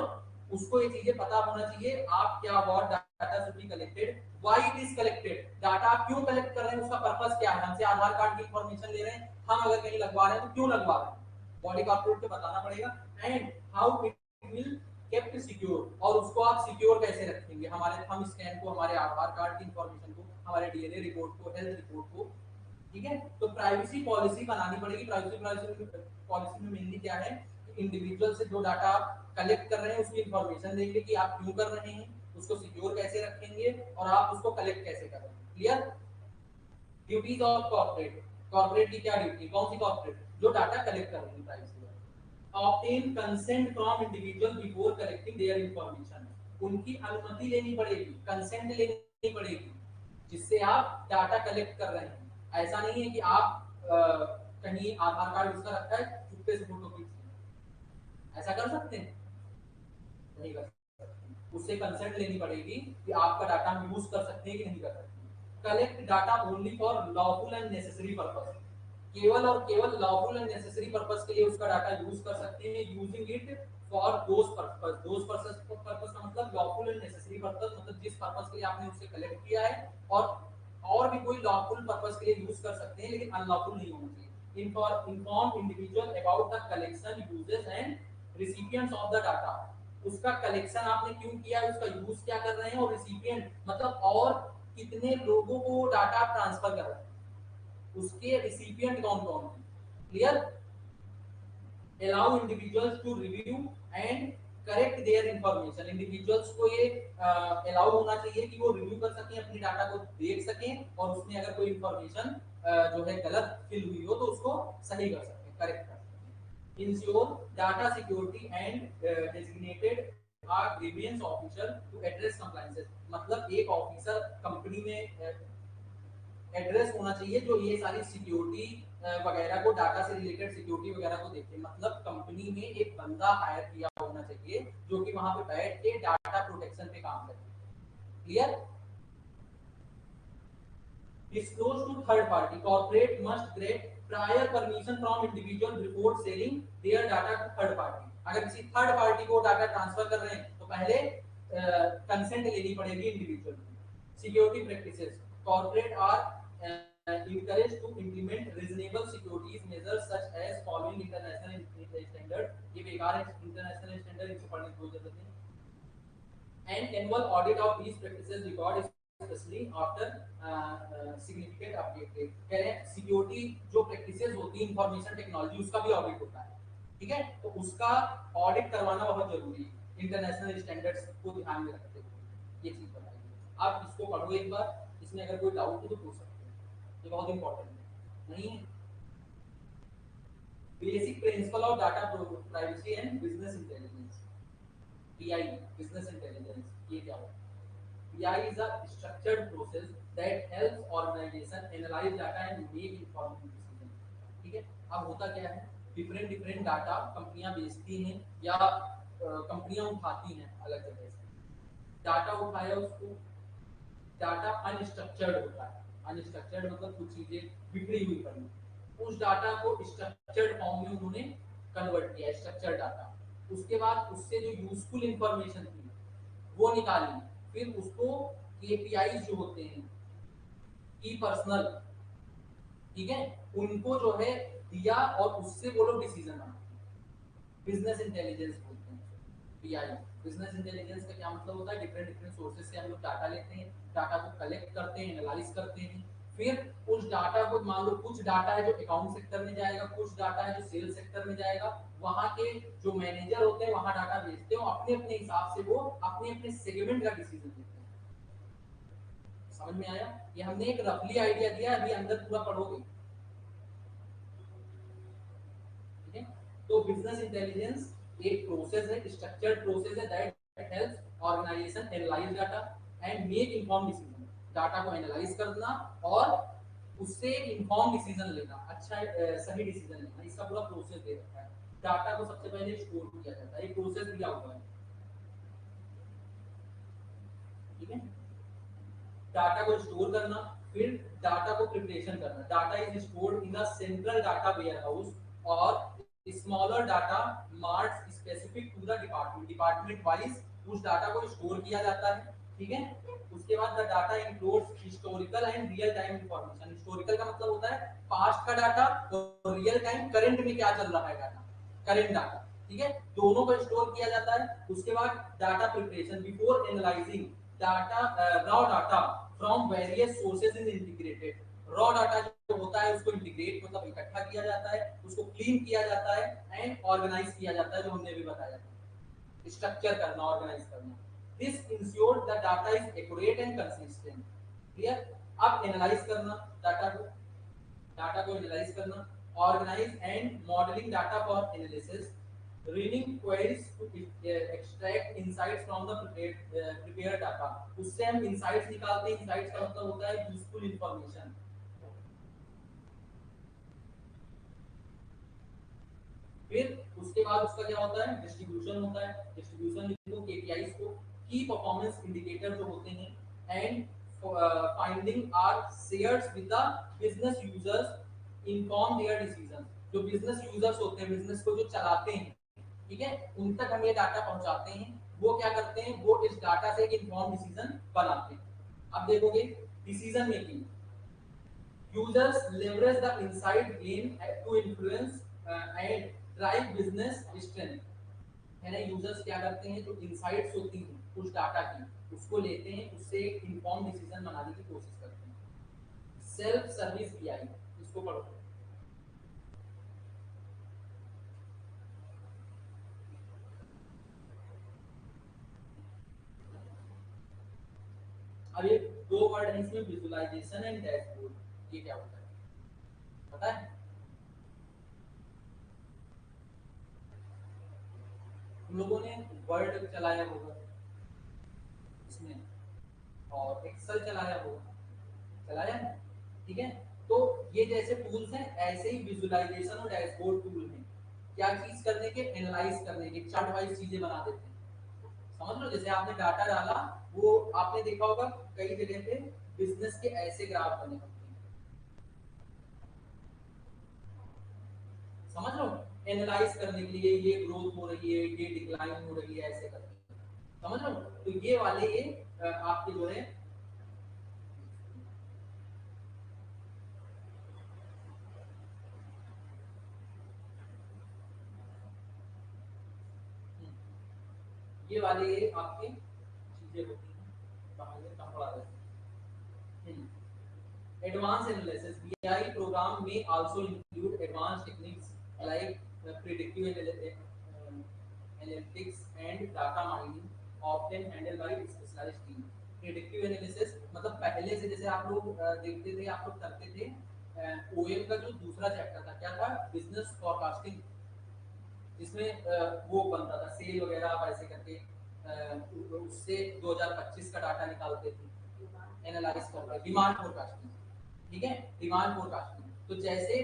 उसको ये चीजें पता होना चाहिए। आप क्या what data should be collected, why it is collected, data आप क्यों कलेक्ट कर रहे हैं, उसका पर्पस क्या है। हमसे आधार कार्ड की इंफॉर्मेशन ले रहे हैं, हम अगर कहीं लगवा रहे हैं तो क्यों लगवा रहे हैं, बॉडी कॉर्पोरेट को बताना पड़ेगा। And how it will kept secure, और उसको आप सिक्योर कैसे रखेंगे, हमारे थंब स्कैन को, हमारे आधार कार्ड की इंफॉर्मेशन को, हमारे डीएनए रिपोर्ट को, हेल्थ रिपोर्ट को, ठीक है। तो प्राइवेसी पॉलिसी बनानी पड़ेगी। प्राइवेसी पॉलिसी में मेनली क्या है, इंडिविजुअल से जो डाटा आप कलेक्ट कर रहे हैं उसकी इंफॉर्मेशन देंगे कि आप क्यों कर रहे हैं, उसको सिक्योर कैसे रखेंगे, और आप उसको कलेक्ट कैसे कर रहे हैं। Clear. Duties of corporate, corporate की क्या ड्यूटी, कौन सी कॉर्पोरेट, जो डाटा कलेक्ट कर रही है privacy. Obtain consent from individual before collecting their information, उनकी अनुमति लेनी पड़ेगी, कंसेंट लेनी पड़ेगी, जिससे आप डाटा कलेक्ट कर रहे हैं। ऐसा नहीं है कि आप कहीं आधार कार्ड उसका रखा है, चुपके से फोटो खींच लें, ऐसा कर सकते हैं, नहीं कर सकते। उससे कंसेंट लेनी पड़ेगी कि आपका डाटा हम यूज कर सकते हैं कि नहीं कर सकते। Collect data only for lawful and necessary purpose, केवल और केवल लॉफुल एंड नेसेसरी पर्पस के लिए उसका डाटा यूज कर सकते हैं। Using it for those purpose, those purpose का मतलब लॉफुल एंड नेसेसरी पर्पस, मतलब जिस पर्पस के लिए आपने उससे कलेक्ट किया है, और भी कोई लॉफुल पर्पस के लिए यूज कर सकते हैं, लेकिन अनलॉफुल नहीं होना चाहिए। Inform individual about the collection, uses and recipients of the data, उसका कलेक्शन आपने क्यों किया है, उसका यूज क्या कर रहे हैं, और रिसिपिएंट मतलब और कितने लोगों को डाटा ट्रांसफर कर रहे हैं, उसके रिसिपिएंट कौन कौन है। Clear. Allow individuals to review and correct their information, individuals को ये अलाउ होना चाहिए कि वो रिव्यू कर सकें, अपनी डाटा को देख सकें, और उसमें अगर कोई इंफॉर्मेशन जो है गलत फिल हुई हो तो उसको सही कर सकें, करेक्ट कर सकें। Ensure data security and designated grievance officer to address compliances, मतलब एक ऑफिसर कंपनी में एड्रेस होना चाहिए जो ये सारी सिक्योरिटी वगैरह को, डाटा से रिलेटेड सिक्योरिटी वगैरह को देखे। मतलब कंपनी में एक बंदा हायर किया होना चाहिए जो कि वहां पे बैठ के डाटा प्रोटेक्शन पे काम करे। Clear. disclose to third party, corporate must get prior permission from individual before selling their data to third party, अगर किसी थर्ड पार्टी को डाटा ट्रांसफर कर रहे हैं तो पहले कंसेंट लेनी पड़ेगी इंडिविजुअल की। Security practices, corporate are encouraged to implement reasonable security measures such as following international standard, ये बेकार है, इंटरनेशनल स्टैंडर्ड इसको पढ़ने की कोई जरूरत नहीं। and annual audit of these practices record especially after significant update। कह रहे हैं सिक्योरिटी जो प्रैक्टिसेस होती है इंफॉर्मेशन टेक्नोलॉजी, उसका भी ऑडिट होता है, ठीक है। तो उसका ऑडिट करवाना बहुत जरूरी है, इंटरनेशनल स्टैंडर्ड्स को ध्यान में रखते हुए ये चीज बताइए। आप इसको पढ़ो एक बार, इसमें अगर कोई डाउट हो तो पूछ सकते हैं, ये बहुत इंपॉर्टेंट है। नहीं है, basic principle of data privacy and business intelligence, BI, business intelligence, ये क्या होता है। BI is a structured process that helps organization analyze data and make informed decision। ठीक है। अब होता क्या है, डिफरेंट डाटा कंपनियां बेचती हैं या कंपनियां उठाती हैं अलग जगह से। डाटा उठाया, उसको डाटा अनस्ट्रक्चर्ड होता है, अनस्ट्रक्चर्ड मतलब कुछ चीजें बिखरी हुई पड़ी, उस डाटा को स्ट्रक्चर्ड फॉर्म में उन्होंने कन्वर्ट किया, स्ट्रक्चर्ड डाटा। उसके बाद उससे जो यूजफुल इंफॉर्मेशन थी वो निकाली, फिर उसको केपीआई जो होते हैं की पर्सनल, ठीक है, उनको जो है दिया और उससे वो लोग डिसीजन बनाते हैं। बिजनेस इंटेलिजेंस बोलते हैं बीआई। बिजनेस इंटेलिजेंस का क्या मतलब होता है, डिफरेंट सोर्सेज से हम लोग डाटा लेते हैं, डाटा को कलेक्ट करते हैं, एनालाइज करते हैं, फिर उस डाटा को, मान लो कुछ डाटा है जो अकाउंट सेक्टर में जाएगा, कुछ डाटा है जो सेल्स सेक्टर में जाएगा, वहां के जो मैनेजर होते हैं वहां डाटा भेजते हैं, अपने अपने हिसाब से वो अपने अपने सेगमेंट का डिसीजन लेते हैं। समझ में आया, ये हमने एक रफली आइडिया दिया, अभी अंदर पूरा पढ़ोगे, ठीक है। तो बिजनेस इंटेलिजेंस एक प्रोसेस है, स्ट्रक्चर्ड प्रोसेस है that helps organization analyze data and make inform decision, data को एनालाइज करना और उससे इन्फॉर्म डिसीजन लेना, अच्छा सही डिसीजन लेना, इसका पूरा प्रोसेस दे रखा है। डाटा को सबसे पहले स्टोर किया जाता है, एक प्रोसेस दिया हुआ है, ठीक है। डाटा को स्टोर करना, फिर डाटा को प्रिपरेशन करना। Data is stored in the central data warehouse और smaller data marts specific to the department, department wise उस डाटा को स्टोर किया जाता है, ठीक है। उसके बाद the data includes historical and real time information. Historical का मतलब होता है पास्ट का डाटा, और रियल टाइम करंट में क्या चल रहा है डाटा, करंट डाटा, ठीक है। दोनों को स्टोर किया जाता है। उसके बाद data preparation, before analysing data raw data from various sources is integrated. Raw data जो होता है उसको इंटीग्रेट मतलब इकट्ठा किया जाता है, उसको क्लीन किया जाता है एंड ऑर्गेनाइज किया जाता है, जो हमने भी बताया था, स्ट्रक्चर करना, ऑर्गेनाइज करना। This ensure the data is accurate and consistent, clear. अब एनालाइज करना डाटा को, डाटा को एनालाइज करना, organize and modelling data for analysis, reading queries to extract insights from the prepared data. उससे हम इनसाइट्स निकालते हैं। इनसाइट्स का मतलब होता है यूजफुल इंफॉर्मेशन। फिर उसके बाद उसका क्या होता है, डिस्ट्रीब्यूशन होता है। डिस्ट्रीब्यूशन लिखो केपीआईज को, की परफॉर्मेंस इंडिकेटर जो होते हैं, and finding are shared with the business users inform their decision. जो बिजनेस यूजर्स होते हैं, बिजनेस को जो चलाते हैं, ठीक है, उन तक हम ये डाटा पहुंचाते हैं। वो क्या करते हैं, वो इस डाटा से एक इन्फॉर्म डिसीजन बनाते हैं। अब देखोगे decision making, users leverage the insight gain to influence and drive business strength, है ना। यूजर्स क्या करते हैं, जो इनसाइट्स होती हैं उस डाटा की, उसको लेते हैं, उससे एक इन्फॉर्म डिसीजन बनाने की कोशिश करते हैं। सेल्फ सर्विस बीआई, इसको पढ़ो। अब ये दो वर्ड है इसमें, विजुअलाइजेशन एंड डैशबोर्ड। ये क्या होता है पता है? तुम लोगों ने वर्ड चलाया होगा इसमें, और एक्सेल चलाया होगा, चलाया है, ठीक है। तो ये जैसे टूल्स हैं, ऐसे ही विजुअलाइजेशन और डैशबोर्ड टूल हैं। क्या चीज करने के, एनालाइज करने के, चार्ट वाइज चीजें बना देते हैं। समझ लो, जैसे आपने डाटा डाला, वो आपने देखा होगा कई जगह पे बिजनेस के ऐसे ग्राफ बने होते हैं, समझ लो, एनालाइज करने के लिए ये ग्रोथ हो रही है, ये डिक्लाइन हो रही है, ऐसे करके, समझ लो। तो ये वाले ये आपके जो है, ये वाले ये आपके चीजें होती हैं, कहाँ ये कहाँ पढ़ा रहे हैं। Advanced analysis BI program may also include advanced techniques like predictive analytics and data mining, often handled by specialized team. Predictive analysis मतलब पहले से जैसे आप लोग देखते थे, आप लोग करते थे, ओएम का जो दूसरा चैप्टर था क्या था, बिजनेस फॉरकास्टिंग, जिसमें वो बनता था सेल वगैरह, आप ऐसे करके उससे 2025 का डाटा निकालते थे, एनालाइज करते, डिमांड फोरकास्टिंग, ठीक है, डिमांड फोरकास्टिंग। तो जैसे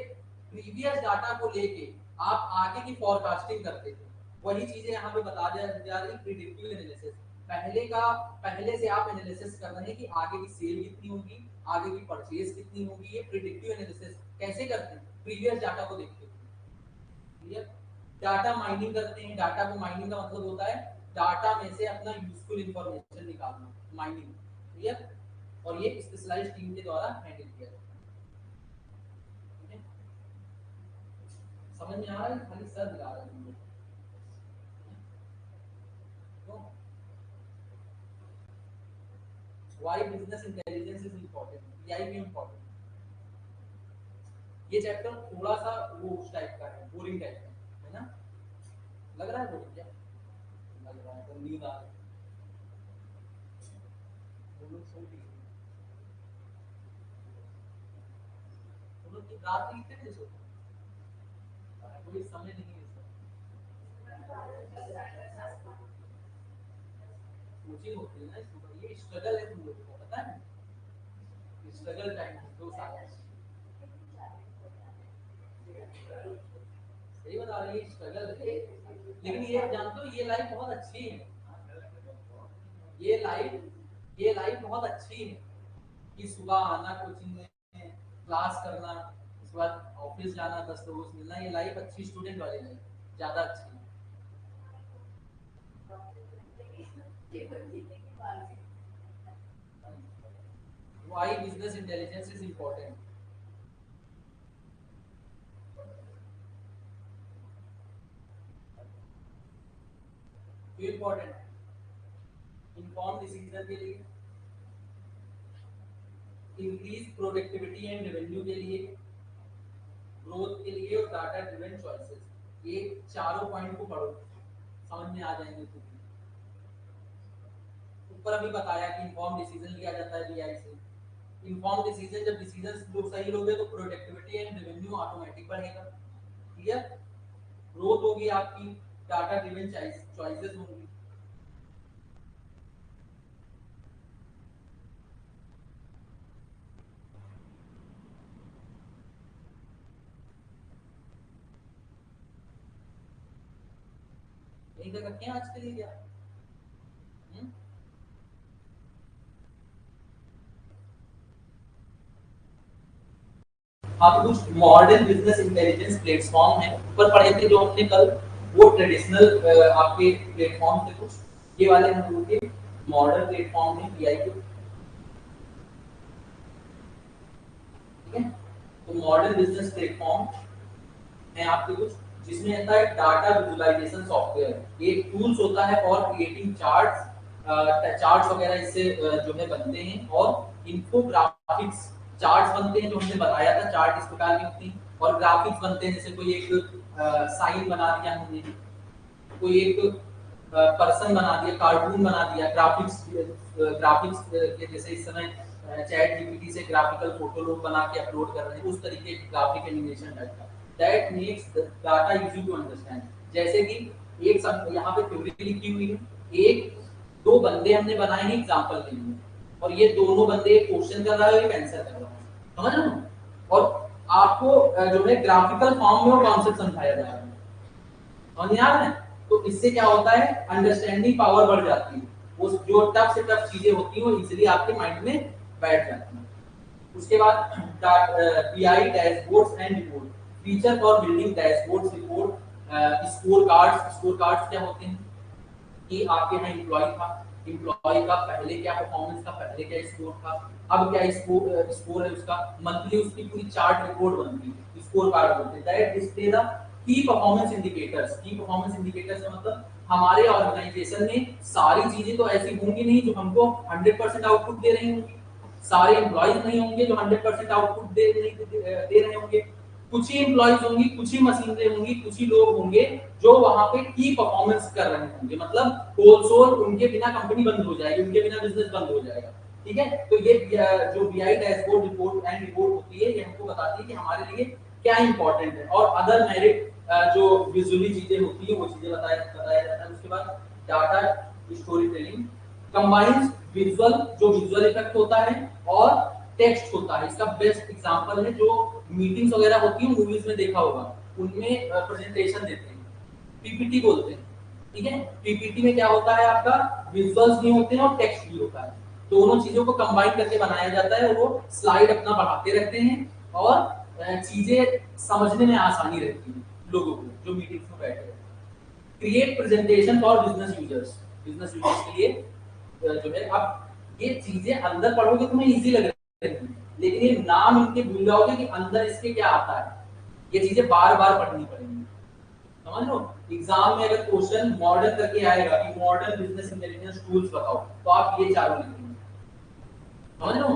प्रीवियस डाटा को लेके आप आगे की फोरकास्टिंग करते थे, वही चीजें यहाँ पे बता दिया जा रही, प्रिडिक्टिव एनालिसिस। पहले का, पहले से आप एनालिसिस कर रहे हैं कि आगे की सेल कितनी होगी, आगे की परचेज कितनी होगी। ये प्रिडिक्टिव एनालिसिस कैसे करते हैं, प्रीवियस डाटा को देखते हैं, क्लियर। डाटा माइनिंग करते हैं। डाटा को माइनिंग का मतलब होता है डाटा में से अपना यूजफुल इंफॉर्मेशन निकालना, माइनिंग, क्लियर। और ये स्पेशलाइज्ड टीम के द्वारा हैंडल किया जाता है, ठीक है। समझ में आ रहा है, खाली सर दिला रहा है तुम लोग, तो why business intelligence is important, BI भी इंपॉर्टेंट। ये चैप्टर थोड़ा सा वो उस टाइप का है, बोरिंग टाइप का है ना, लग रहा है बोरिंग क्या, लग रहा है तो नींद आ रही है, वो लोग सो भी गए। वो लोग रात में कितने बजे सोते हैं, कोई समय नहीं है इसका। कोचिंग होती है ना सुबह, ये स्ट्रगल है तुम लोगों को पता है, स्ट्रगल टाइम है 2 साल। सही बता रही है, स्ट्रगल है। लेकिन ये जानते हो, ये लाइफ बहुत अच्छी है, ये लाइफ, ये लाइफ बहुत अच्छी है कि सुबह आना कोचिंग में, क्लास करना, उसके बाद ऑफिस जाना, 10 लोगों से मिलना, ये लाइफ अच्छी, स्टूडेंट वाली लाइफ ज्यादा अच्छी है। Why business intelligence is important? क्यों इम्पोर्टेंट है? इन्फॉर्म डिसीजन के लिए, इंक्रीज प्रोडक्टिविटी एंड रेवेन्यू के लिए, ग्रोथ के लिए और डाटा ड्रिवन चॉइसेस। ये चारों पॉइंट को पढ़ो, समझ में आ जाएंगे तुम्हें। ऊपर अभी बताया कि इन्फॉर्म डिसीजन लिया जाता है बीआई से। इन्फॉर्म डिसीजन, जब डिसीजन लोग सही लोगे तो प्रोडक्टिविटी एंड रेवेन्यू ऑटोमेटिक बढ़ेगा। क्लियर? ग्रोथ होगी आपकी, डाटा ड्रिवन चॉइसेस होंगी। यही तक रखें आज के लिए क्या? हाँ, तो कुछ मॉडर्न बिजनेस इंटेलिजेंस प्लेटफॉर्म है, ऊपर पढ़े थे जो हमने कल, वो ट्रेडिशनल आपके प्लेटफॉर्म थे कुछ, ये वाले हम लोग के मॉडर्न प्लेटफॉर्म है बीआई के। ठीक है, तो मॉडर्न बिजनेस प्लेटफॉर्म है आपके कुछ, जिसमें आता है डाटा विजुअलाइजेशन सॉफ्टवेयर। एक टूल्स होता है फॉर क्रिएटिंग चार्ट्स, चार्ट्स वगैरह इससे जो है बनते हैं, और इन्फोग्राफिक्स चार्ट्स बनते हैं, जो हमने बताया था चार्ट इस प्रकार की होती हैं, और ग्राफिक्स बनते हैं, जैसे कोई एक साइन बना दिया हमने, कोई एक पर्सन बना दिया, कार्टून बना दिया, ग्राफिक्स, ग्राफिक्स के जैसे इस समय चैट जीपीटी से ग्राफिकल फोटो लोग बना के अपलोड कर रहे हैं, उस तरीके की ग्राफिक एनिमेशन टाइप का, that makes data easy to understand. जैसे कि एक सब यहाँ पे थ्योरी लिखी हुई है, एक दो बंदे हमने बनाए हैं एग्जांपल के लिए, और ये दोनों बंदे एक क्वेश्चन कर रहा है और एक आंसर कर रहा है, समझ रहे हो? और आपको जो है ग्राफिकल फॉर्म में वो कॉन्सेप्ट समझाया जा रहा है, समझ में आ रहा है? तो इससे क्या होता है, अंडरस्टैंडिंग पावर बढ़ जाती है, वो जो टफ से टफ चीजें होती हैं वो इजीली आपके माइंड में बैठ जाती हैं। उसके बाद pi dashboards and report, feature for building dashboards report, score cards क्या होते हैं कि आपके यहाँ एम्प्लॉय था, एम्प्लॉय का पहले क्या परफॉर्मेंस था, पहले क्या स्कोर था, अब क्या स्कोर है उसका, मंथली उसकी पूरी चार्ट रिपोर्ट बनती है, स्कोर कार्ड बोलते हैं, that display the key performance indicators. की परफॉर्मेंस इंडिकेटर्स का मतलब हमारे ऑर्गेनाइजेशन में सारी चीजें तो ऐसी होंगी नहीं जो हमको 100% आउटपुट दे रही होंगी, सारे एम्प्लॉयज नहीं होंगे जो 100% आउटपुट दे रहे होंगे, कुछ ही एम्प्लॉयज होंगी, कुछ ही मशीनरी होंगी, कुछ ही लोग होंगे जो वहां पे की परफॉर्मेंस कर रहे होंगे, मतलब होलसोल उनके बिना कंपनी बंद हो जाएगी, उनके बिना बिजनेस बंद हो जाएगा। ठीक है, तो ये जो BI dashboard report and report होती है, ये हमको बताती है कि हमारे लिए क्या इंपॉर्टेंट है, और अदर मेरिट जो विजुअली चीजें होती है वो चीजें बताया जाता है। उसके बाद data story telling combines visual, जो विजुअल इफेक्ट होता है और टेक्स्ट होता है। इसका बेस्ट एग्जांपल है जो मीटिंग्स वगैरह होती है, मूवीज में देखा होगा, उनमें प्रेजेंटेशन देते हैं, पीपीटी बोलते हैं। ठीक है, पीपीटी में क्या होता है, आपका विजुअल्स भी होते हैं और टेक्स्ट भी होता है, दोनों चीजों को कंबाइन करके बनाया जाता है, और वो स्लाइड अपना बढ़ाते रहते हैं, और चीजें समझने में आसानी रहती है लोगों को जो मीटिंग्स में बैठे हैं। Create presentation for business users, business users के लिए जो है, अब ये चीजें अंदर पढ़ोगे तुम्हें इजी लग रही है, लेकिन ये नाम इनके भूल जाओगे कि अंदर इसके क्या आता है, ये चीजें बार बार पढ़नी पड़ेंगी, समझ लो। एग्जाम में अगर क्वेश्चन मॉडर्न करके आएगा कि मॉडर्न बिजनेस इंटेलिजेंस टूल्स बताओ, तो आप ये चारों लिखेंगे, समझ लो।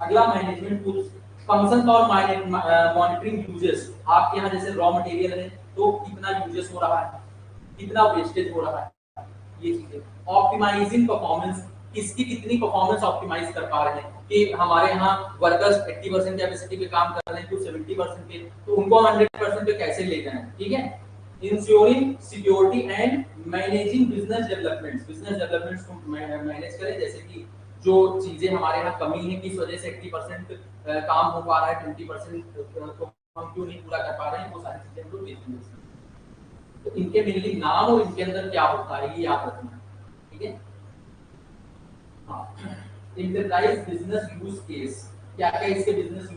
अगला management tools, function for monitoring uses, आपके यहाँ जैसे रॉ मटेरियल है तो कितना यूजेस हो रहा है, कितना वेस्टेज हो रहा है, ये चीजें। ऑप्टिमाइजिंग परफॉर्मेंस, किसकी कितनी परफॉर्मेंस ऑप्टिमाइज कर पा रहे हैं, कि हमारे यहाँ वर्कर्स 80% कैपेसिटी पे काम कर रहे हैं, कुछ 70% पे, तो उनको 100% पे कैसे ले जाएं। ठीक है, ensuring security and managing business developments, business developments को मैनेज करें, जैसे कि जो चीजें हमारे यहाँ कमी है, किस वजह से 80% काम हो पा रहा है, 20% तो हम क्यों नहीं पूरा कर पा रहे हैं, वो सारी चीजें हम लोग देखेंगे। तो इनके मेनली नाम और इनके अंदर क्या होता है ये याद रखना, ठीक है। हाँ, एंटरप्राइज बिजनेस यूज केस, क्या क्या इसके बिजनेस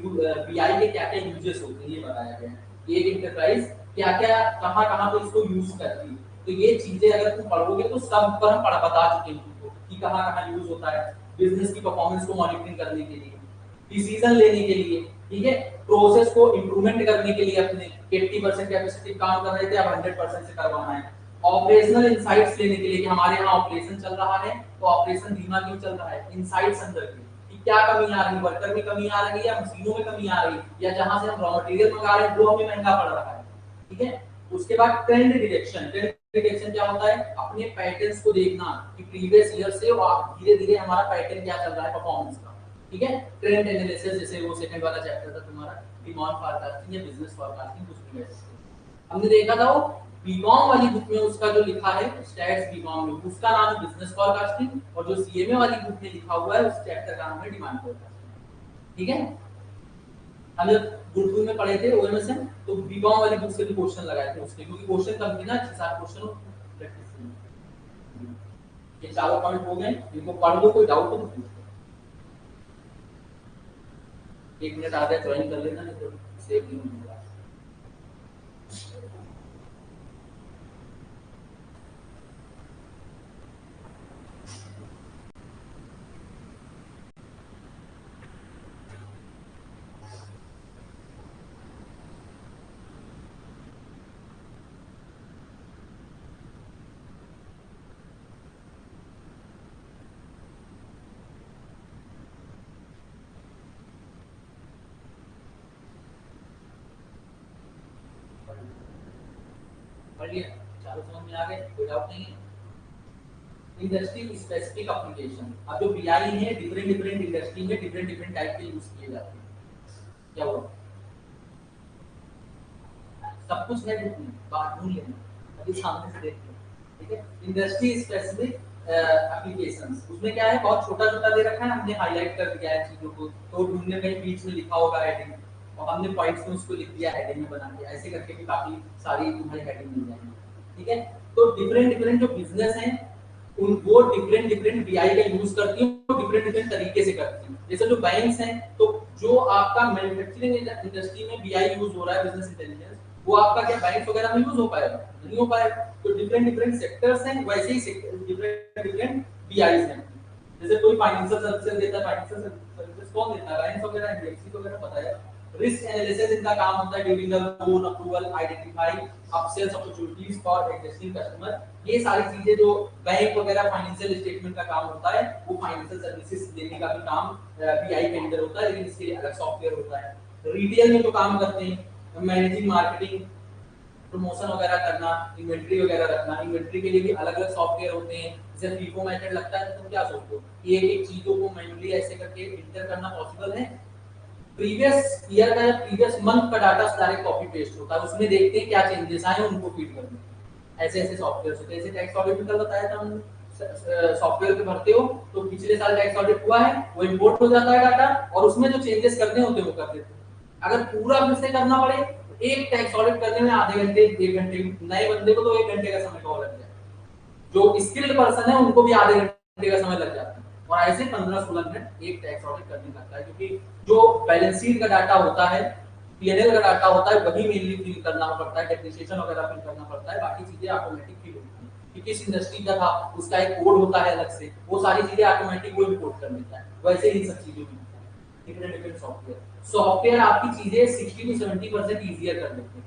बीआई के क्या क्या यूजेस होते हैं ये बताया गया है। एक इंटरप्राइज क्या क्या कहाँ कहाँ पे इसको यूज करती है, तो ये चीजें अगर तुम पढ़ोगे तो सब पर हम पढ़ बता चुके हैं तुमको कि कहाँ कहाँ यूज होता है बिजनेस की परफॉर्मेंस को मॉनिटरिंग करने के लिए, डिसीजन लेने के लिए, ठीक है, प्रोसेस को इम्प्रूवमेंट करने के लिए, अपने 80% कैपेसिटी काम कर रहे थे अब 100% से करवाना है, ऑपरेशनल इनसाइट्स लेने के लिए कि हमारे यहाँ ऑपरेशन चल रहा है तो ऑपरेशन धीमा क्यों चल रहा है, इनसाइट्स अंदर के कि क्या कमी आ रही है, वर्कर में कमी आ रही है या मशीनों में कमी आ रही है या जहां से हम रॉ मटेरियल मंगा रहे हैं वो हमें महंगा पड़ रहा है, ठीक है। उसके बाद ट्रेंड डिटेक्शन, ट्रेंड डिटेक्शन क्या होता है, अपने पैटर्न्स को देखना कि प्रीवियस ईयर से धीरे धीरे हमारा पैटर्न क्या चल रहा है परफॉर्मेंस का, ठीक है। ट्रेंड एनालिसिस जैसे वो सेकंड वाला चैप्टर था तुम्हारा डिमांड फोरकास्टिंग या बिजनेस फोरकास्टिंग कुछ भी कह सकते हैं। हमने देखा था वो बीकॉम वाली बुक में उसका जो लिखा है स्टैट्स बीकॉम में उसका नाम है बिजनेस फोरकास्टिंग और जो सीएमए वाली बुक में लिखा हुआ है उस चैप्टर का नाम है डिमांड फोरकास्टिंग, ठीक है। हम जब गुरुकुल में पढ़े थे ओएमएसएम तो बीकॉम वाली बुक से भी क्वेश्चन लगाए थे उसके, क्योंकि क्वेश्चन कम थे ना, 6-7 क्वेश्चन प्रैक्टिस में। ये चारों पॉइंट हो गए, इनको पढ़ लो, कोई डाउट हो तो पूछो। 1 मिनट आगे ज्वाइन कर लेना, नहीं तो सेव नहीं होगा। पढ़ लिया, चारों समझ में आ गए, कोई डाउट नहीं है। इंडस्ट्री स्पेसिफिक एप्लीकेशन, अब जो बीआई है डिफरेंट डिफरेंट इंडस्ट्री में डिफरेंट डिफरेंट टाइप के यूज किए जाते हैं। क्या हुआ, सब कुछ है बुक में, बात ढूंढ लेना अभी सामने से देख लो, ठीक है। इंडस्ट्री स्पेसिफिक एप्लीकेशंस, उसमें क्या है बहुत छोटा छोटा दे रखा है, हमने हाईलाइट कर दिया है चीजों को, तो ढूंढने में बीच में लिखा होगा हेडिंग और हमने पॉइंट्स में उसको लिख दिया हेडिंग में बना दिया, ऐसे करके भी काफी सारी तुम्हारी हेडिंग मिल जाएंगी, ठीक है। तो डिफरेंट डिफरेंट जो बिजनेस हैं उन वो डिफरेंट डिफरेंट बीआई का यूज करती है, वो डिफरेंट डिफरेंट तरीके से करती है। जैसे जो बैंक्स हैं तो जो आपका मैन्युफैक्चरिंग इंडस्ट्री में बीआई यूज हो रहा है बिजनेस इंटेलिजेंस, वो आपका क्या बैंक्स वगैरह में यूज हो पाएगा, नहीं हो पाएगा। तो डिफरेंट डिफरेंट सेक्टर्स हैं, वैसे ही डिफरेंट डिफरेंट बीआईज हैं। जैसे कोई फाइनेंशियल सर्विसेज देता है, फाइनेंशियल सर्विसेज कौन देता है, बैंक्स वगैरह, एनबीएफसी वगैरह, बताया। रिस्क एनालिसिस इनका काम होता है, during the loan approval, identify upsells opportunities for existing customer, ये सारी चीजें जो बैंक वगैरह फाइनेंशियल स्टेटमेंट का काम होता है, वो फाइनेंशियल सर्विसेज देने का भी काम बीआई के अंदर होता है, लेकिन इसके लिए अलग सॉफ्टवेयर होता है। रिटेल में जो काम करते हैं मैनेजिंग मार्केटिंग प्रमोशन वगैरह करना, इन्वेंट्री वगैरह रखना, इन्वेंट्री के लिए भी अलग अलग सॉफ्टवेयर होते हैं। जैसे फीफो मेथड लगता है तो तुम क्या सोचते हो कि एक एक चीजों को मैन्युअली ऐसे करके इंटर करना पॉसिबल है? प्रीवियस ईयर का या प्रीवियस मंथ का डाटा डायरेक्ट कॉपी पेस्ट होता है, उसमें देखते हैं क्या चेंजेस आए हैं उनको फीड करते हैं। ऐसे ऐसे सॉफ्टवेयर होते हैं, जैसे टैक्स ऑडिट में कल बताया था हम, सॉफ्टवेयर पे भरते हो तो पिछले साल टैक्स ऑडिट हुआ है वो इंपोर्ट हो जाता है डाटा और उसमें जो चेंजेस करने होते हैं वो कर देते हैं। अगर पूरा फिर से करना पड़े एक टैक्स ऑडिट करने में आधे घंटे 1 घंटे, नए बंदे को तो 1 घंटे का समय लग जाए, जो स्किल्ड पर्सन है उनको भी आधे घंटे का समय लग जाता है, और ऐसे 15-16 मिनट एक टैक्स ऑडिट करने लगता है, क्योंकि जो बैलेंस शीट का डाटा होता है, पीएनएल का डाटा होता है, वही मेनली फिल करना पड़ता है, डेप्रिसिएशन वगैरह फिल करना पड़ता है, बाकी चीजें ऑटोमेटिक फिल होती हैं। कि किस इंडस्ट्री का था उसका एक कोड होता है अलग से, वो सारी चीजें ऑटोमेटिक वो इंपोर्ट कर लेता है, वैसे ही सब चीजें भी डिफरेंट डिफरेंट सॉफ्टवेयर आपकी चीजें 60 to 70% इजियर कर देते हैं।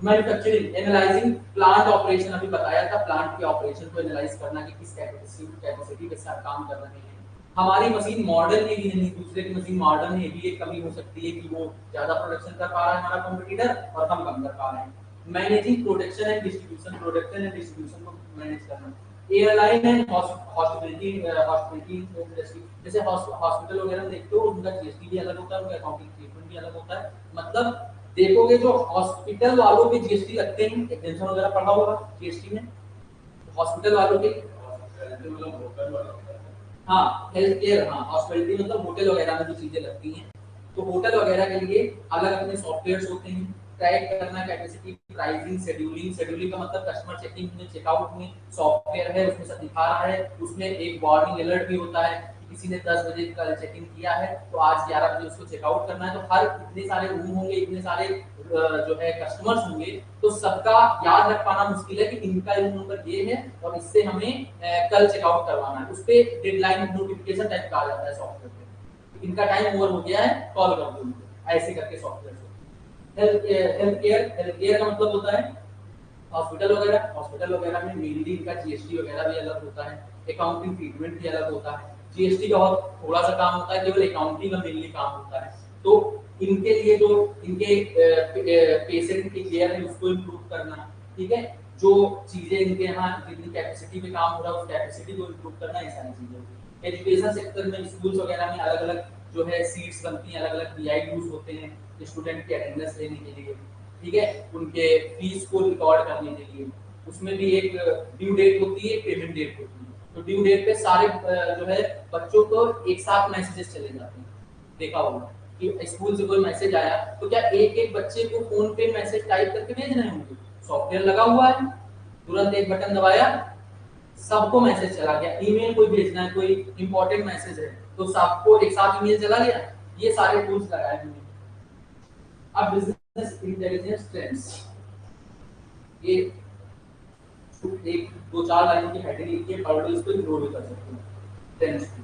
मैन्युफैक्चरिंग एनालाइजिंग प्लांट ऑपरेशन, अभी बताया था प्लांट के ऑपरेशन को एनालाइज करना कि किस कैपेसिटी के साथ काम कर रहे हैं। हमारी मशीन मॉडर्न है कि नहीं, दूसरे की मशीन मॉडर्न है, भी एक कमी हो सकती है कि वो ज्यादा प्रोडक्शन कर पा रहा है हमारा कॉम्पिटिटर और हम कम कर पा रहे हैं। Managing production and distribution, production and distribution को मैनेज करना। एयरलाइन एंड हॉस्पिटैलिटी इंडस्ट्री, जैसे हॉस्पिटल वगैरह में देखते हो उनका जीएसटी भी अलग होता है, उनका अकाउंटिंग स्टेटमेंट भी अलग होता है। मतलब देखोगे जो हॉस्पिटल वालों पे जीएसटी लगते हैं, एग्जाम्पशन वगैरह पढ़ा होगा जीएसटी में, हॉस्पिटल वालों के, हाँ हेल्थ केयर, हाँ हॉस्पिटलिटी मतलब होटल वगैरह में जो चीजें लगती हैं, तो होटल वगैरह के लिए अलग अपने सॉफ्टवेयर्स होते हैं। ट्रैक करना कैपेसिटी, प्राइसिंग, शेड्यूलिंग, शेड्यूलिंग का मतलब कस्टमर चेकिंग में, चेकआउट में सॉफ्टवेयर है उसमें सब दिखा रहा है, उसमें एक वार्निंग अलर्ट भी होता है किसी ने 10 बजे कल चेक इन किया है तो आज 11 बजे उसको चेकआउट करना है, तो हर इतने सारे रूम होंगे, इतने सारे जो है कस्टमर्स होंगे, तो सबका याद रख पाना मुश्किल है कि इनका रूम नंबर ये है और इससे हमें कल चेकआउट करवाना है। उस पर डेडलाइन नोटिफिकेशन टाइप कहा जाता है सॉफ्टवेयर पे, इनका टाइम ओवर हो गया है, कॉल कर दो, ऐसे करके सॉफ्टवेयर से। हेल्थ केयर का मतलब होता है हॉस्पिटल वगैरह में मेनली इनका जीएसटी वगैरह भी अलग होता है, अकाउंटिंग ट्रीटमेंट भी अलग होता है। जीएसटी का बहुत थोड़ा सा काम होता है, केवल अकाउंटिंग का मेनली काम होता है। तो इनके लिए जो इनके पेशेंट की केयर है उसको इम्प्रूव करना, ठीक है, जो चीजें इनके यहाँ जितनी कैपेसिटी पे काम हो रहा है उस कैपेसिटी को इम्प्रूव करना, ये सारी चीजें। एजुकेशन सेक्टर में स्कूल्स वगैरह में अलग अलग जो है सीट्स बनती हैं, अलग अलग बीआईयूज होते हैं स्टूडेंट की अटेंडेंस लेने के लिए, ठीक है, उनके फीस को रिकॉर्ड करने के लिए। उसमें भी एक ड्यू डेट होती है, पेमेंट डेट होती है। तो ड्यू डेट पे सारे जो है बच्चों को एक साथ मैसेजेस चले जाते हैं। देखा होगा कि स्कूल से कोई मैसेज आया तो क्या एक एक बच्चे को फोन पे मैसेज टाइप करके भेज रहे होंगे? सॉफ्टवेयर लगा हुआ है, तुरंत एक बटन दबाया, सबको मैसेज चला गया। ईमेल कोई भेजना है, कोई इंपॉर्टेंट मैसेज है तो सबको एक साथ ईमेल चला गया। ये सारे टूल्स लगाए हुए हैं। अब बिजनेस इंटेलिजेंस ट्रेंड्स, ये एक 2-4 लाइन की हेडिंग लिखी है, पढ़ लो इसको, इग्नोर भी कर सकते हो ट्रेंड्स की।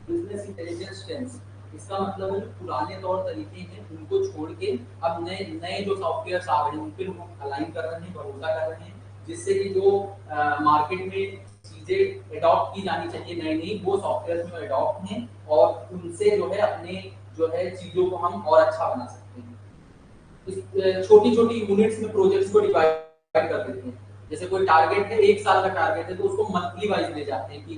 बिजनेस इंटेलिजेंस ट्रेंड्स, इसका मतलब है पुराने तौर तरीके हैं उनको छोड़ के अब नए नए जो सॉफ्टवेयर आ रहे हैं उन पे लोग अलाइन कर रहे हैं, भरोसा कर रहे हैं, जिससे कि जो मार्केट में चीजें अडॉप्ट की जानी चाहिए नई नई, वो सॉफ्टवेयर में अडॉप्ट हैं और उनसे जो है अपने जो है चीजों को हम और अच्छा बना सकते हैं। इस छोटी छोटी यूनिट्स में प्रोजेक्ट्स को डिवाइड कर देते हैं। जैसे कोई टारगेट है, 1 साल का टारगेट है, तो उसको मंथली वाइज ले जाते हैं कि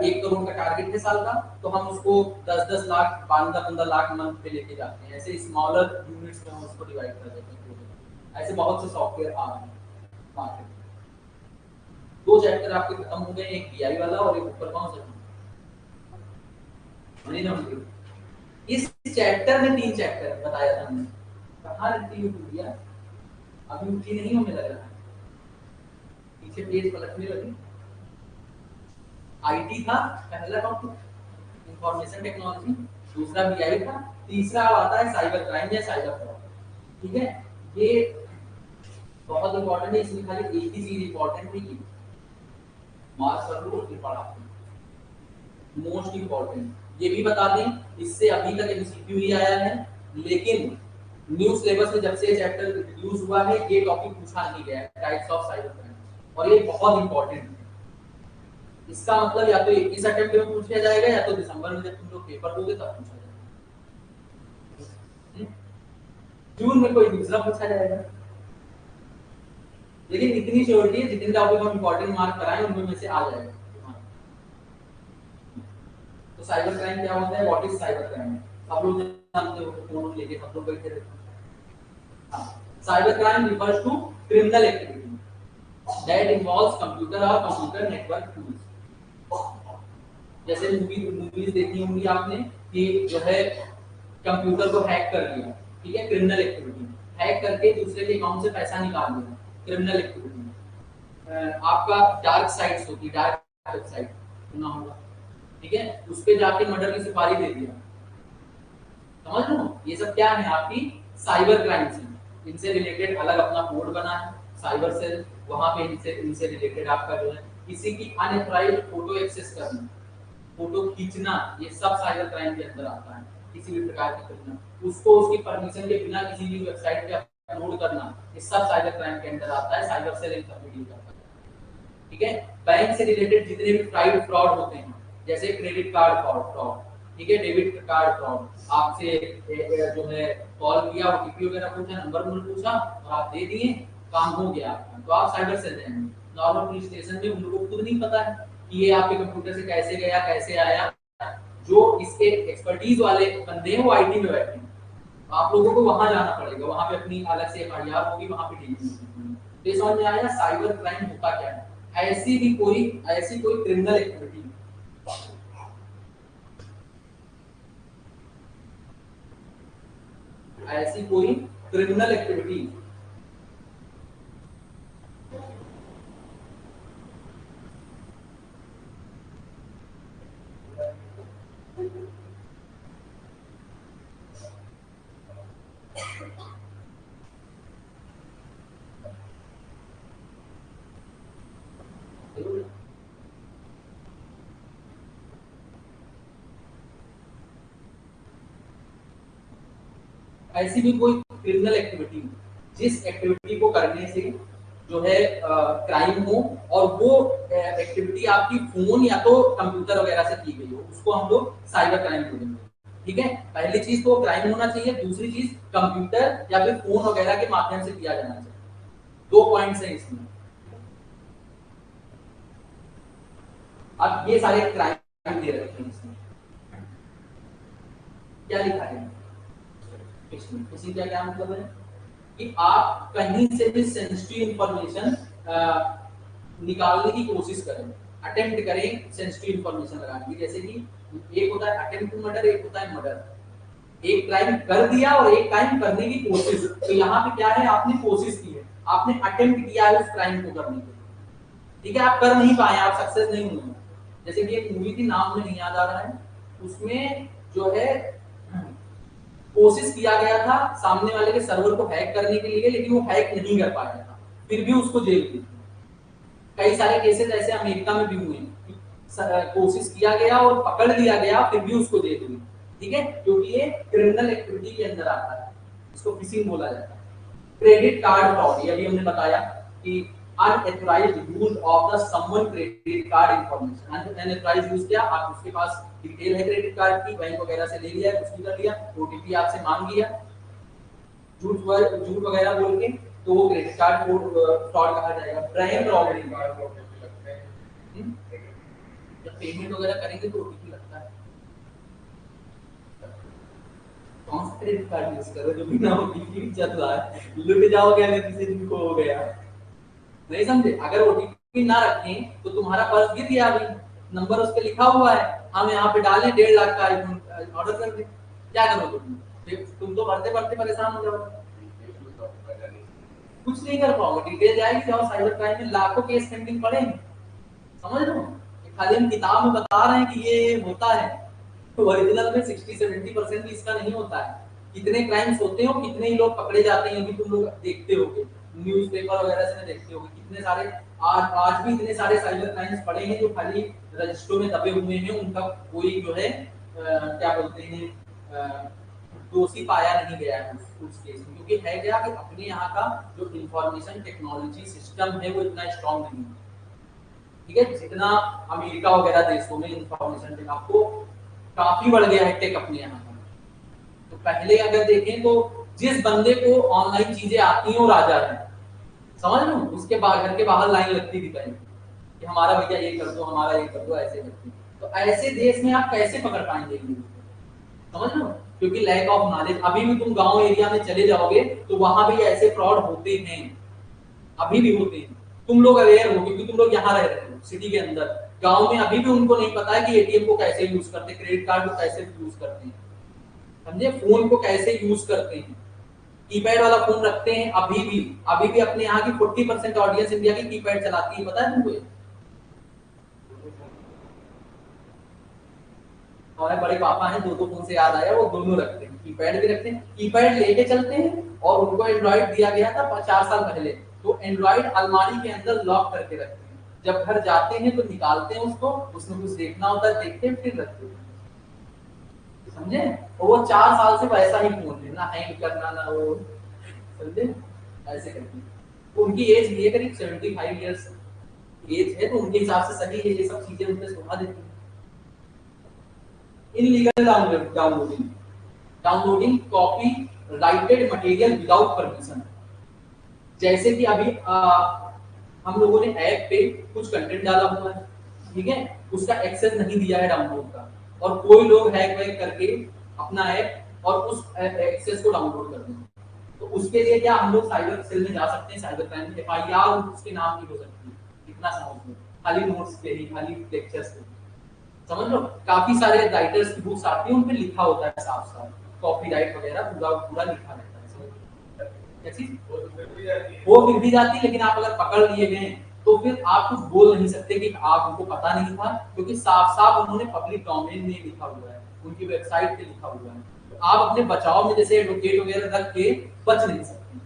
1 करोड़ का टारगेट है साल का, तो हम उसको 10-10 लाख 15-15 लाख मंथ पे लेके जाते हैं। ऐसे स्मॉलर यूनिट्स में हम उसको डिवाइड कर देते हैं। ऐसे बहुत से सॉफ्टवेयर आ रहे हैं मार्केट में। 2 चैप्टर आपके खत्म हो गए, एक बीआई वाला और एक ऊपर कौन सा मनी नंबर। इस चैप्टर में 3 चैप्टर बताया था हमने, कहाँ लिखी हुई है, अभी उठी नहीं हमें लग रहा है, पीछे पेज पलटने लगे। आईटी था पहला टॉपिक, इंफॉर्मेशन टेक्नोलॉजी, दूसरा बीआई था, तीसरा आता है साइबर क्राइम या साइबर फ्रॉड, ठीक है। ये बहुत इंपॉर्टेंट है, इसमें खाली एक ही चीज इंपॉर्टेंट नहीं की मार्क्स कर लो फिर पढ़ा, मोस्ट इंपॉर्टेंट। ये भी बता दें, इससे अभी तक एमसीक्यू ही आया है, लेकिन न्यू सिलेबस में जब से चैप्टर इंट्रोड्यूस हुआ है ये टॉपिक पूछा नहीं गया है, टाइप्स ऑफ साइबर क्राइम, और ये बहुत इंपॉर्टेंट है। इसका मतलब या तो इस अटेम्प्ट में पूछ लिया जाएगा या तो दिसंबर में जब तुम लोग पेपर दोगे तब पूछा जाएगा, जून में कोई दूसरा पूछा जाएगा। लेकिन इतनी श्योरिटी है जितने टॉपिक हम इंपॉर्टेंट मार्क कराएं उनमें में से आ जाएगा। तो साइबर क्राइम क्या होता है, व्हाट इज साइबर क्राइम? सब लोग जानते हो, फोन लेके सब लोग बैठे रहते हैं। हां, cyber crime refers to criminal activity that involves computer और कंप्यूटर नेटवर्क टूल्स। जैसे मूवीज देखी होंगी आपने कि जो है कंप्यूटर को हैक कर लिया, ठीक है, क्रिमिनल एक्टिविटी, हैक करके दूसरे के अकाउंट से पैसा निकाल लिया, क्रिमिनल एक्टिविटी। आपका डार्क साइट्स होती है, डार्क वेबसाइट सुना होगा, ठीक है, उस पे जाके मर्डर की सिफारिश दे दिया, समझ लो ये सब क्या है, आपकी साइबर क्राइम्स है। इनसे रिलेटेड अलग अपना कोड बना है साइबर सेल, वहां पे इनसे रिलेटेड आपका जो है किसी की अनऑथराइज्ड फोटो एक्सेस करना, फोटो खींचना, ये सब साइबर क्राइम के अंदर आता है। किसी भी प्रकार की करना, उसको उसकी परमिशन के बिना किसी भी वेबसाइट पे अपलोड करना, ये सब साइबर क्राइम के अंदर आता है। साइबर सेल इन सब डील करता है, ठीक है। बैंक से रिलेटेड जितने भी फ्रॉड होते हैं, जैसे क्रेडिट कार्ड फ्रॉड, ठीक है, डेबिट कार्ड फ्रॉड, आपसे जो है कॉल किया, ओटीपी वगैरह पूछा, नंबर पूछा और आप दे दिए, काम हो गया आपका, तो आप साइबर सेल जाएंगे। नॉर्मल पुलिस स्टेशन में उन लोगों को खुद नहीं पता है कि ये आपके कंप्यूटर से कैसे गया, कैसे आया। जो इसके एक्सपर्टीज वाले बंदे हैं वो आईटी में बैठे हैं, आप लोगों को वहां जाना पड़ेगा, वहां पे अपनी अलग से एफआईआर होगी, वहां पे डील होगी। तो समझ में आया साइबर क्राइम होता क्या है। ऐसी कोई क्रिमिनल एक्टिविटी, ऐसी कोई क्रिमिनल एक्टिविटी ऐसी भी कोई क्रिमिनल एक्टिविटी जिस एक्टिविटी को करने से जो है क्राइम हो, और वो एक्टिविटी आपकी फोन या तो कंप्यूटर वगैरह से की गई हो, उसको हम लोग साइबर क्राइम बोलेंगे। ठीक है, पहली चीज तो क्राइम होना चाहिए, दूसरी चीज कंप्यूटर या फिर फोन वगैरह के माध्यम से किया जाना चाहिए। 2 पॉइंट्स हैं इसमें। अब ये सारे क्राइम दे रखे हैं इसमें, क्या लिखा है इसमें क्या मतलब है कि आप कहीं से भी सेंसिटिव इंफॉर्मेशन निकालने की कोशिश करें, अटेम्प्ट करें सेंसिटिव इंफॉर्मेशन लगाने की। जैसे कि एक होता है अटेम्प्ट टू मर्डर, एक होता है मर्डर। एक क्राइम कर दिया और एक क्राइम करने की कोशिश। तो यहाँ पे क्या है, आपने कोशिश की है, आपने अटेम्प्ट किया है उस क्राइम को करने के लिए। ठीक है, आप कर नहीं पाए, आप सक्सेस नहीं हुए। जैसे कि एक मूवी थी, नाम में नहीं याद आ रहा है, उसमें जो है कोशिश किया गया था सामने वाले के सर्वर को हैक करने के लिए, लेकिन वो हैक नहीं कर पाया था, फिर भी उसको जेल दी। कई सारे केसेस ऐसे अमेरिका में भी हुए हैं, कोशिश किया गया और पकड़ लिया गया, फिर भी उसको जेल दी। ठीक है, क्योंकि ये क्रिमिनल एक्टिविटी के अंदर आता है, इसको फिशिंग बोला जाता है। क्रेडिट कार्ड फ्रॉड, ये अभी हमने बताया कि unauthorized use of the someone credit card information। unauthorized use किया, आप उसके पास डिटेल है क्रेडिट कार्ड की, बैंक वगैरह से ले लिया, कुछ भी कर लिया, ओटीपी आपसे मांग लिया, झूठ वगैरह बोल के, तो वो क्रेडिट कार्ड फ्रॉड कहा जाएगा। बैंक रॉबरी, जब पेमेंट वगैरह करेंगे तो ओटीपी लगता है। कौन सा क्रेडिट कार्ड यूज करो जो बिना ओटीपी चल रहा है, लुट जाओगे अगर किसी दिन को हो गया। नहीं समझे, अगर ओटीपी ना रखें तो तुम्हारा पर्स गिर गया, अभी नंबर उस पे लिखा हुआ है, हम यहाँ पे डालें 1.5 लाख का आईफोन ऑर्डर कर दे, क्या करोगे तुम तो भरते भरते परेशान हो जाओगे, कुछ नहीं कर पाओगे, डिटेल जाएगी, जाओ साइबर क्राइम में लाखों केस पेंडिंग पड़े। समझ लो, खाली हम किताब में बता रहे हैं कि ये होता है, तो ओरिजिनल में 60-70% भी इसका नहीं होता है। कितने क्राइम्स होते हो, कितने ही लोग पकड़े जाते हैं, अभी तुम लोग देखते होगे न्यूज़पेपर वगैरह से देखते होगे, कितने सारे आज भी इतने सारे साइबर क्राइम्स पड़े हैं जो खाली रजिस्टरों में दबे हुए हैं, उनका कोई जो है क्या बोलते हैं दोषी पाया नहीं गया है उस केस में, क्योंकि है क्या कि अपने यहाँ का जो इंफॉर्मेशन टेक्नोलॉजी सिस्टम है वो इतना स्ट्रॉन्ग नहीं है। ठीक है, जितना अमेरिका वगैरह देशों में इंफॉर्मेशन टेक आपको काफी बढ़ गया है टेक अपने यहाँ का। तो पहले अगर देखें तो जिस बंदे को ऑनलाइन चीजें आती हैं वो राजा है, समझ लो, उसके घर के बाहर लाइन लगती थी पहले कि हमारा भैया ये कर दो, हमारा ये कर दो, ऐसे करते। तो ऐसे देश में आप कैसे पकड़ पाएंगे, समझ लो, क्योंकि लैक ऑफ नॉलेज। अभी भी तुम गांव एरिया में चले जाओगे तो वहां भी ऐसे फ्रॉड होते हैं, अभी भी होते हैं। तुम लोग अवेयर हो क्योंकि तुम लोग यहाँ रह रहे हो सिटी के अंदर, गांव में अभी भी उनको नहीं पता है कि एटीएम को कैसे यूज करते, क्रेडिट कार्ड को कैसे यूज करते हैं, समझे, फोन को कैसे यूज करते हैं, कीपैड वाला फोन रखते हैं अभी भी अपने यहाँ की 40% ऑडियंस इंडिया की कीपैड चलाती है, पता है तुमको? हमारे बड़े पापा हैं, दो फोन से याद आया, वो दोनों रखते हैं, कीपैड भी रखते हैं, कीपैड लेके चलते हैं, और उनको एंड्रॉइड दिया गया था 50 साल पहले, तो एंड्रॉइड अलमारी के अंदर लॉक करके रखते हैं, जब घर जाते हैं तो निकालते हैं उसको, उसमें कुछ देखना होता है, देखते हैं फिर रखते हैं, समझे। और वो 4 साल से वैसा ही फोन है, ना हैंग करना ना वो, समझे, ऐसे करते हैं। तो उनकी एज ये करीब 75 ईयर्स एज है, तो उनके हिसाब से सही है, ये सब चीजें उनपे सुना देती है। Illegal downloading copy righted material without permission. जैसे कि अभी हम लोगों ने ऐप पे कुछ कंटेंट डाला हुआ है, ठीक है, उसका एक्सेस नहीं दिया है डाउनलोड का, और कोई लोग हैक वैक करके अपना ऐप और उस एक्सेस को डाउनलोड कर दें। तो उसके लिए क्या हम लोग साइबर सेल में जा सकते हैं, साइबर क्राइम में एफआईआर उसके नाम की हो सकती है, इतना समझ लो, खाली नोट्स के ही, खाली लेक्चर्स के, समझ लो। काफी सारे राइटर्स की बुक्स आती है, उन पे लिखा होता है साफ साफ, कॉपीराइट वगैरह पूरा पूरा लिखा रहता है, समझ लो। क्या चीज वो फिर भी जाती है, लेकिन आप अगर पकड़ लिए गए तो फिर आप कुछ बोल नहीं सकते कि आप उनको पता नहीं था, क्योंकि साफ साफ उन्होंने पब्लिक डोमेन में लिखा हुआ है, उनकी वेबसाइट पे लिखा हुआ है। तो आप अपने बचाव में जैसे एडवोकेट वगैरह रख के बच नहीं सकते,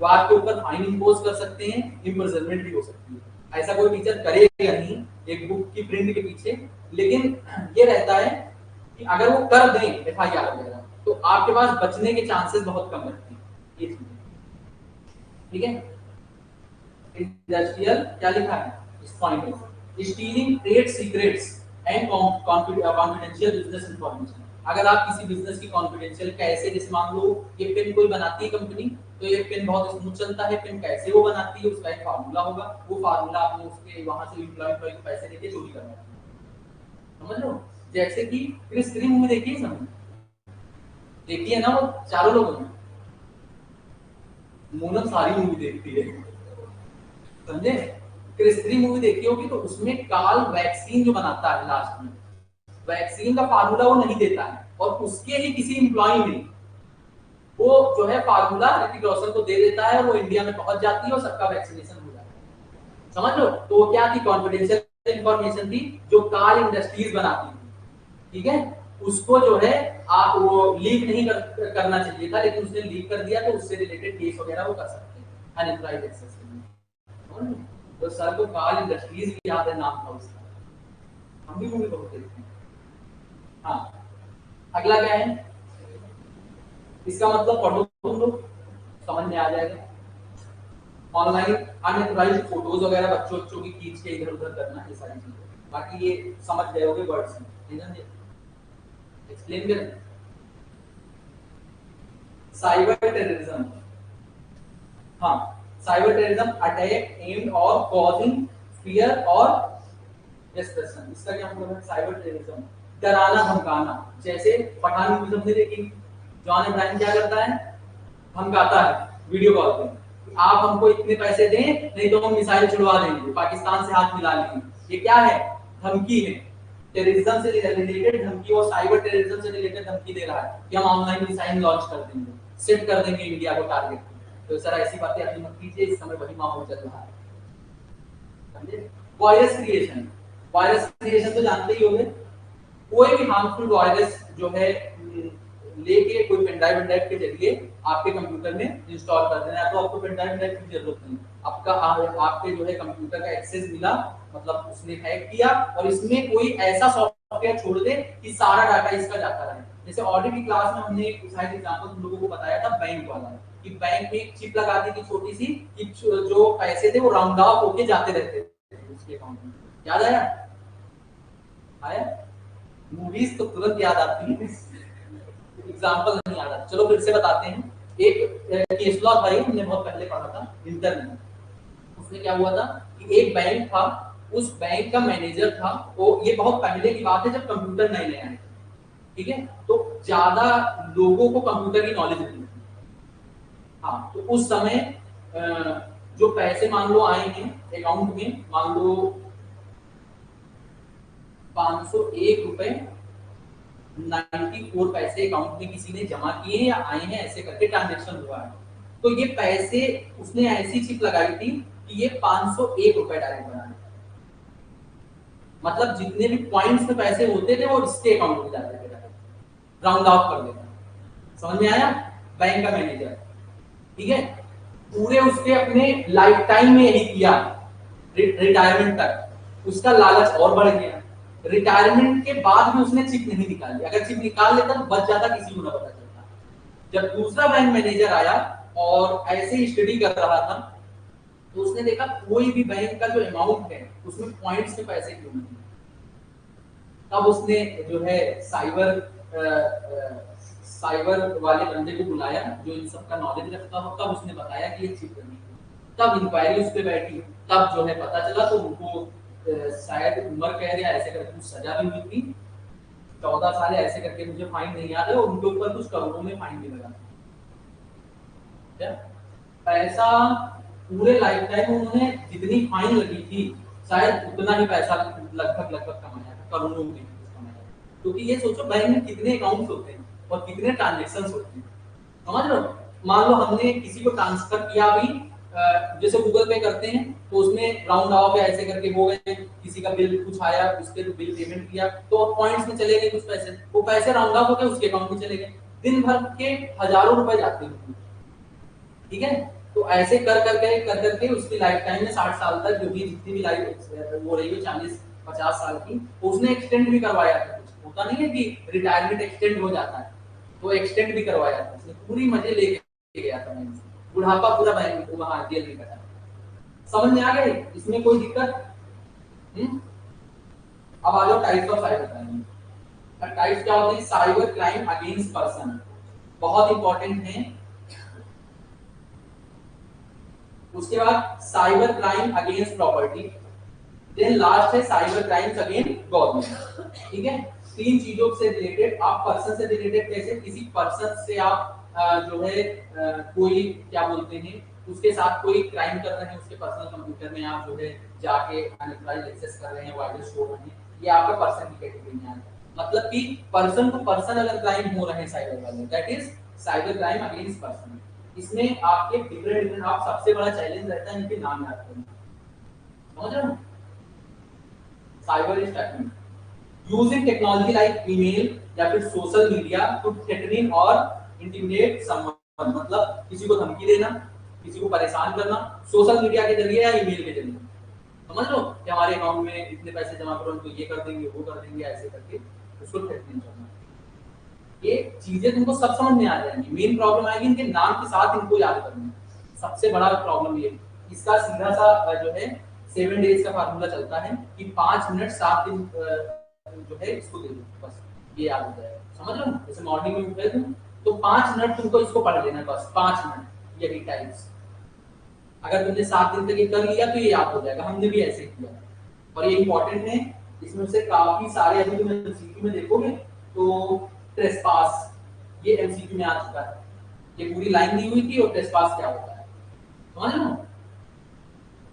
तो आपके ऊपर फाइन इम्पोज कर सकते हैं, इम्प्रिजनमेंट भी हो सकती है। ऐसा कोई टीचर करेगा नहीं एक बुक की प्रिंट के पीछे, लेकिन ये रहता है कि अगर वो कर दें एफआईआर वगैरह तो आपके पास बचने के चांसेस बहुत कम रहते हैं, ये चीज, ठीक है। इंडस्ट्रियल क्या लिखा है इस पॉइंट में, stealing trade secrets and confidential business information. अगर आप किसी बिजनेस की कॉन्फिडेंशियल, कैसे, जैसे मान लो ये पेन कोई बनाती है कंपनी, तो ये पेन बहुत स्मूथ चलता है, पेन कैसे वो बनाती है उसका एक फार्मूला होगा, वो फार्मूला आपने उसके वहां से एम्प्लॉय को पैसे देके चोरी करना, समझ लो। जैसे कि क्रिस 3 मूवी देखी है, समझ देखी है ना, वो चारों लोगों ने, मोनम सारी मूवी देखती है, समझे। क्रिस 3 मूवी देखी होगी, तो उसमें कार्ल वैक्सीन जो बनाता है लास्ट में, वैक्सीन का फार्मूला वो नहीं देता है, और उसके लिए किसी एम्प्लॉय ने वो जो है फार्मूला ऋतिक रोशन को दे देता है, वो इंडिया में पहुंच जाती है और सबका वैक्सीनेशन हो जाता है, समझ लो। तो वो क्या थी, कॉन्फिडेंशियल इंफॉर्मेशन थी जो कार्ल इंडस्ट्रीज बनाती थी, ठीक है। उसको जो है आप वो लीक नहीं करना चाहिए था, लेकिन उसने लीक कर दिया, तो उससे रिलेटेड केस वगैरह वो कर सकते हैं अनएम्प्लॉयड एक्सेस के लिए। तो सर को कार्ल इंडस्ट्रीज भी याद है, नाम था उसका, हम भी मूवी बहुत देखते हैं। हाँ, अगला क्या है, इसका मतलब पढ़ो तुम लोग, समझ में आ जाएगा। ऑनलाइन अनऑथराइज्ड फोटोज वगैरह बच्चों बच्चों की खींच के इधर उधर करना, ये सारी चीजें, बाकी ये समझ गए होगे वर्ड्स में, एक्सप्लेन करें। साइबर टेररिज्म, हाँ, साइबर टेररिज्म अटैक एम्ड और कॉजिंग फियर और डिस्ट्रेशन, इसका क्या मतलब है, साइबर टेररिज्म डराना धमकाना। जैसे पठान मूवी हमने देखी, जॉन इब्राहिम क्या करता है, धमकाता है वीडियो कॉल पे, आप हमको इतने पैसे दें नहीं तो हम मिसाइल छुड़वा देंगे, पाकिस्तान से हाथ मिला लेंगे। ये क्या है, धमकी है, टेररिज्म से रिलेटेड धमकी, और साइबर टेररिज्म से रिलेटेड धमकी दे रहा है कि हम ऑनलाइन मिसाइल लॉन्च कर देंगे, सेट कर देंगे इंडिया को टारगेट। तो सर ऐसी बातें अपनी मत कीजिए, इस समय वही माहौल चल रहा है, समझे। वायरस क्रिएशन, वायरस क्रिएशन तो जानते ही होंगे, कोई भी हार्मफुल वायरस जो है लेके कोई पेन ड्राइव के जरिए आपके कंप्यूटर में इंस्टॉल कर देना है, तो आपको पेन ड्राइव की जरूरत नहीं, आपका आपके जो है कंप्यूटर का एक्सेस मिला, मतलब उसने हैक किया, और इसमें कोई ऐसा सॉफ्टवेयर छोड़ दे कि सारा डाटा इसका जाता रहे। जैसे ऑडिट की क्लास में हमने एक शायद एग्जांपल तुम लोगों को बताया था बैंक वाला, कि बैंक में एक चिप लगा दी थी छोटी सी, कि जो पैसे थे वो राउंड ऑफ होके जाते रहते थे उसके अकाउंट में, याद आया? आया? मूवीज तो तुरंत याद आती है, एग्जांपल नहीं याद आता, चलो फिर से बताते हैं। एक केस लॉ था, हमने बहुत पहले पढ़ा था इंटर में, उसमें क्या हुआ था कि एक बैंक था, उस बैंक का मैनेजर था, वो ये बहुत पहले की बात है जब कंप्यूटर नए नए आए, ठीक है, तो ज्यादा लोगों को कंप्यूटर की नॉलेज नहीं थी। हाँ, तो उस समय जो पैसे मान लो आए हैं अकाउंट में, मान लो 501 रुपए 94 पैसे अकाउंट में किसी ने जमा किए हैं या आए हैं, ऐसे करके ट्रांजेक्शन हुआ है, तो ये पैसे उसने ऐसी चिप लगाई थी कि ये 501 रुपए डायरेक्ट बना रहे, मतलब जितने भी पॉइंट्स में पैसे होते थे वो इसके अकाउंट में जाते थे, राउंड ऑफ कर देता। समझ में आया? बैंक का मैनेजर, ठीक है, पूरे उसके अपने लाइफ टाइम में यही किया, रिटायरमेंट तक उसका लालच और बढ़ गया। रिटायरमेंट के बाद भी उसने चिप नहीं निकाली, अगर चिप निकाल लेता तो बच जाता, किसी को ना पता चलता। जब दूसरा बैंक मैनेजर आया और ऐसे ही स्टडी कर रहा था, तो उसने देखा कोई भी बैंक का जो अमाउंट है उसमें पॉइंट्स में पैसे क्यों नहीं। तब उसने जो है साइबर वाले बंदे को बुलाया जो इन सब का नॉलेज रखता हो, तब उसने बताया कि ये चिप बनी, तब इंक्वायरी उस पर बैठी, तब जो है पता चला, तो उनको शायद उम्र कैद या ऐसे करके कुछ सजा भी हुई थी, 14 साल ऐसे करके मुझे फाइन नहीं याद है, और उनके ऊपर कुछ करोड़ों में फाइन भी लगा। क्या पैसा पूरे लाइफ टाइम में उन्होंने जितनी फाइन लगी थी शायद उतना ही पैसा लगभग कमाया था, करोड़ों में कमाया। क्योंकि ये सोचो बैंक में कितने अकाउंट्स होते हैं और कितने ट्रांजेक्शन्स होते हैं, समझ लो। मान लो हमने किसी को ट्रांसफर किया अभी, जैसे गूगल पे करते हैं तो उसमें राउंड ऑफ या ऐसे करके हो गए, किसी का बिल कुछ आया, उसके बिल पेमेंट किया तो पॉइंट्स में चले गए कुछ पैसे, वो पैसे राउंड ऑफ हो गए उसके अकाउंट में चले गए, दिन भर के हजारों रुपए जाते हैं, ठीक है। तो ऐसे कर करके उसकी लाइफ टाइम में 60 साल तक जो भी जितनी भी लाइफ हो रही है 40-50 साल की, उसने एक्सटेंड भी करवाया था। कुछ होता नहीं है कि रिटायरमेंट एक्सटेंड हो जाता है, तो एक्सटेंड भी करवाया था उसने, पूरी मजे लेके गया था, बुढ़ापा पूरा बैंक वहां जेल में कटा। समझ में आ गए, इसमें कोई दिक्कत? अब आ जाओ types of cyber crime. Types क्या होते हैं? साइबर क्राइम अगेंस्ट पर्सन, बहुत इंपॉर्टेंट है। उसके बाद cyber crime against property, then last है साइबर क्राइम्स अगेंस्ट गवर्नमेंट, ठीक है। तीन चीजों से रिलेटेड, आप पर्सन से रिलेटेड कैसे, किसी पर्सन से आप जो है कोई क्या बोलते हैं उसके साथ कोई क्राइम कर रहे हैं, उसके पर्सनल कंप्यूटर में आप जो है जाके अनऑथराइज्ड एक्सेस कर रहे हैं, वायरस शो रहे हैं, ये आपका पर्सन की कैटेगरी में आता है। मतलब कि पर्सन टू पर्सन अगर क्राइम हो रहे हैं साइबर वाले, that is cyber crime against person. इसमें आपके डिफरेंट आप सबसे बड़ा चैलेंज रहता है इनके नाम याद करना, समझ रहे हो? Cyber is attacking using technology like email या फिर सोशल मीडिया टू थ्रेटनिंग और इंटिमिडेट समवन, मतलब किसी को धमकी देना, किसी को परेशान करना सोशल मीडिया के जरिए या ईमेल के जरिए। समझ लो कि हमारे अकाउंट में इतने पैसे जमा करो तो ये कर देंगे वो कर देंगे, ऐसे करके उसको थ्रेटनिंग करना। ये चीजें तुमको सब समझ में आ जाएंगी। मेन प्रॉब्लम आएगी इनके नाम के साथ इनको याद करना, सबसे बड़ा प्रॉब्लम ये। इसका सीधा सा जो है 7 डेज का फार्मूला चलता है कि 5 मिनट 7 दिन जो है इसको दे दो, बस ये याद हो जाएगा। समझ लो, जैसे मॉर्निंग में उठे तुम तो 5 मिनट तुमको इसको पढ़ लेना, बस 5 मिनट यही टाइप्स। अगर तुमने 7 दिन तक ये कर लिया तो ये याद हो जाएगा। हमने भी ऐसे किया और ये इंपॉर्टेंट है। इसमें से काफी सारे अभी तुम एमसीक्यू में देखोगे तो ट्रेसपास ये एमसीक्यू में आ चुका है, ये पूरी लाइन दी हुई थी और ट्रेसपास क्या होता है, समझ लो।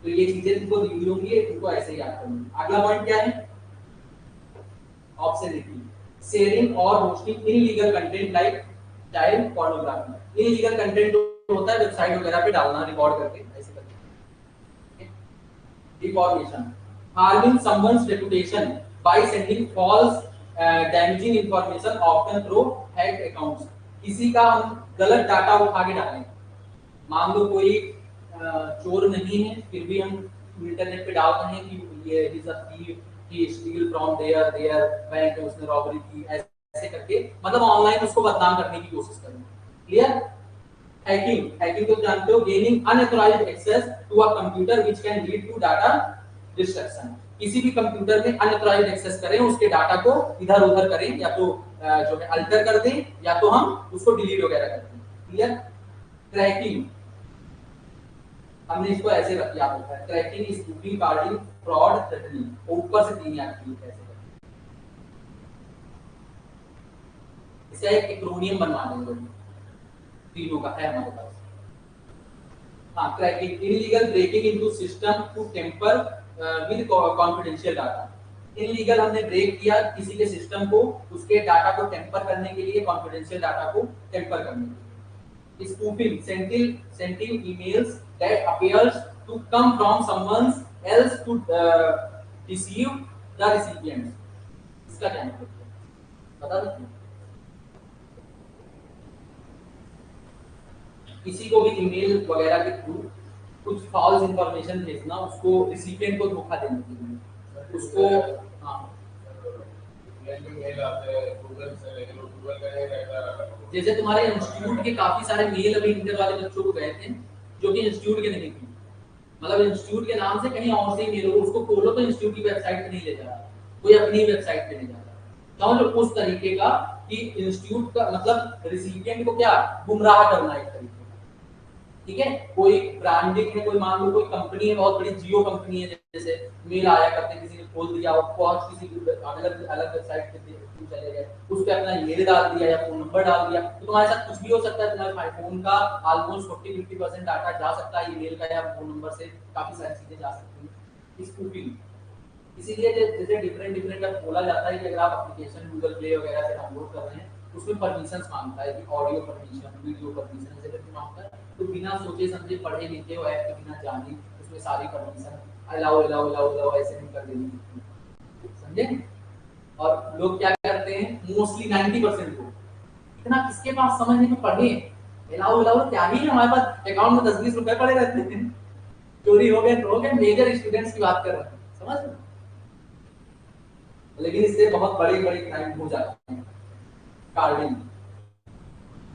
तो ये चीजें तुमको दी हुई होंगी, तुमको ऐसे याद करनी। अगला पॉइंट क्या है? ऑप्शन देखिए, शेयरिंग और hosting illegal content like child pornography. Illegal content होता है वेबसाइट वगैरह पे डालना, रिकॉर्ड करके ऐसे करके। Deformation, harming someone's reputation by sending false damaging information often through hacked accounts. किसी का हम गलत डाटा उठा के डालें, मान लो कोई चोर नहीं है फिर भी हम इंटरनेट पे डाल रहे हैं कि ये is a thief, he steel from there bank, उसने रॉबरी की, ऐसे करके मतलब ऑनलाइन उसको बदनाम करने की कोशिश करें। क्लियर? हैकिंग तो जानते हो, gaining unauthorized access to a computer which can lead to data destruction. किसी भी कंप्यूटर में अनऑथराइज्ड एक्सेस करें, उसके डाटा को इधर उधर करें, या तो जो है अल्टर कर दें या तो हम उसको डिलीट वगैरह कर दें। क्लियर? ट्रैकिंग, हमने इसको ऐसे रख लिया होता है, tracking, spoofing, carding, fraud, threatening. ऊपर से 3 याद किए कैसे करते हैं। इसका एक एक्रोनियम बनवा देंगे, तीनों का है हमारे पास। हाँ, tracking, illegal breaking into system to tamper with confidential data. Illegal हमने ब्रेक किया किसी के सिस्टम को, उसके डाटा को टेम्पर करने के लिए, कॉन्फिडेंशियल डाटा को टेम्पर करने के लिए। Spoofing, sending emails that appears to come from someone else to deceive the recipient। इसका क्या मतलब है बता सकते हैं? किसी को भी ईमेल वगैरह के थ्रू कुछ फॉल्स इंफॉर्मेशन भेजना, उसको रिसिपिएंट को धोखा देने के लिए, उसको जैसे तुम्हारे इंस्टीट्यूट के काफी सारे मेल अभी इंटर वाले बच्चों को गए थे जो कि इंस्टीट्यूट के नहीं थे, मतलब इंस्टीट्यूट के नाम से कहीं और से मेल हो, उसको खोलो तो इंस्टीट्यूट की वेबसाइट पे नहीं ले जा रहा, कोई अपनी वेबसाइट पे ले जा रहा। समझ लो उस तरीके का कि इंस्टीट्यूट का मतलब रिसिपिएंट को क्या गुमराह करना एक तरीके का, ठीक है, कोई ब्रांडिंग है, कोई मान लो कोई कंपनी है, बहुत बड़ी जियो कंपनी है, जैसे मेल आया करते किसी ने खोल दिया और पहुंच किसी अलग अलग वेबसाइट पे चले गए, उस पे अपना ईमेल डाल दिया या फोन नंबर डाल दिया, तो तुम्हारे साथ कुछ भी हो सकता है। तुम्हारे फोन का ऑलमोस्ट 40-50% डाटा जा सकता है ईमेल का या फोन नंबर से, काफी सारी चीजें जा सकती हैं स्पूफिंग। इसीलिए जैसे डिफरेंट डिफरेंट अब बोला जाता है कि अगर आप एप्लीकेशन गूगल प्ले वगैरह से डाउनलोड कर रहे हैं, उसमें परमिशंस मांगता है कि ऑडियो परमिशन, वीडियो परमिशन ऐसे करके मांगता है। तो बिना सोचे समझे पढ़े लिखे हो ऐप के बिना जाने उसमें सारी permission allow allow allow allow ऐसे नहीं कर देनी, समझे। और लोग क्या करते हैं, मोस्टली 90% लोग, इतना किसके पास समझ नहीं में पढ़े, अलाउ अलाउ क्या ही है, हमारे पास अकाउंट में 10-20 रुपए पड़े रहते हैं, चोरी हो गए तो हो गए, मेजर स्टूडेंट्स की बात कर रहे हैं, समझ लो। लेकिन इससे बहुत बड़े बड़े क्राइम हो जाते हैं। कार्डिंग,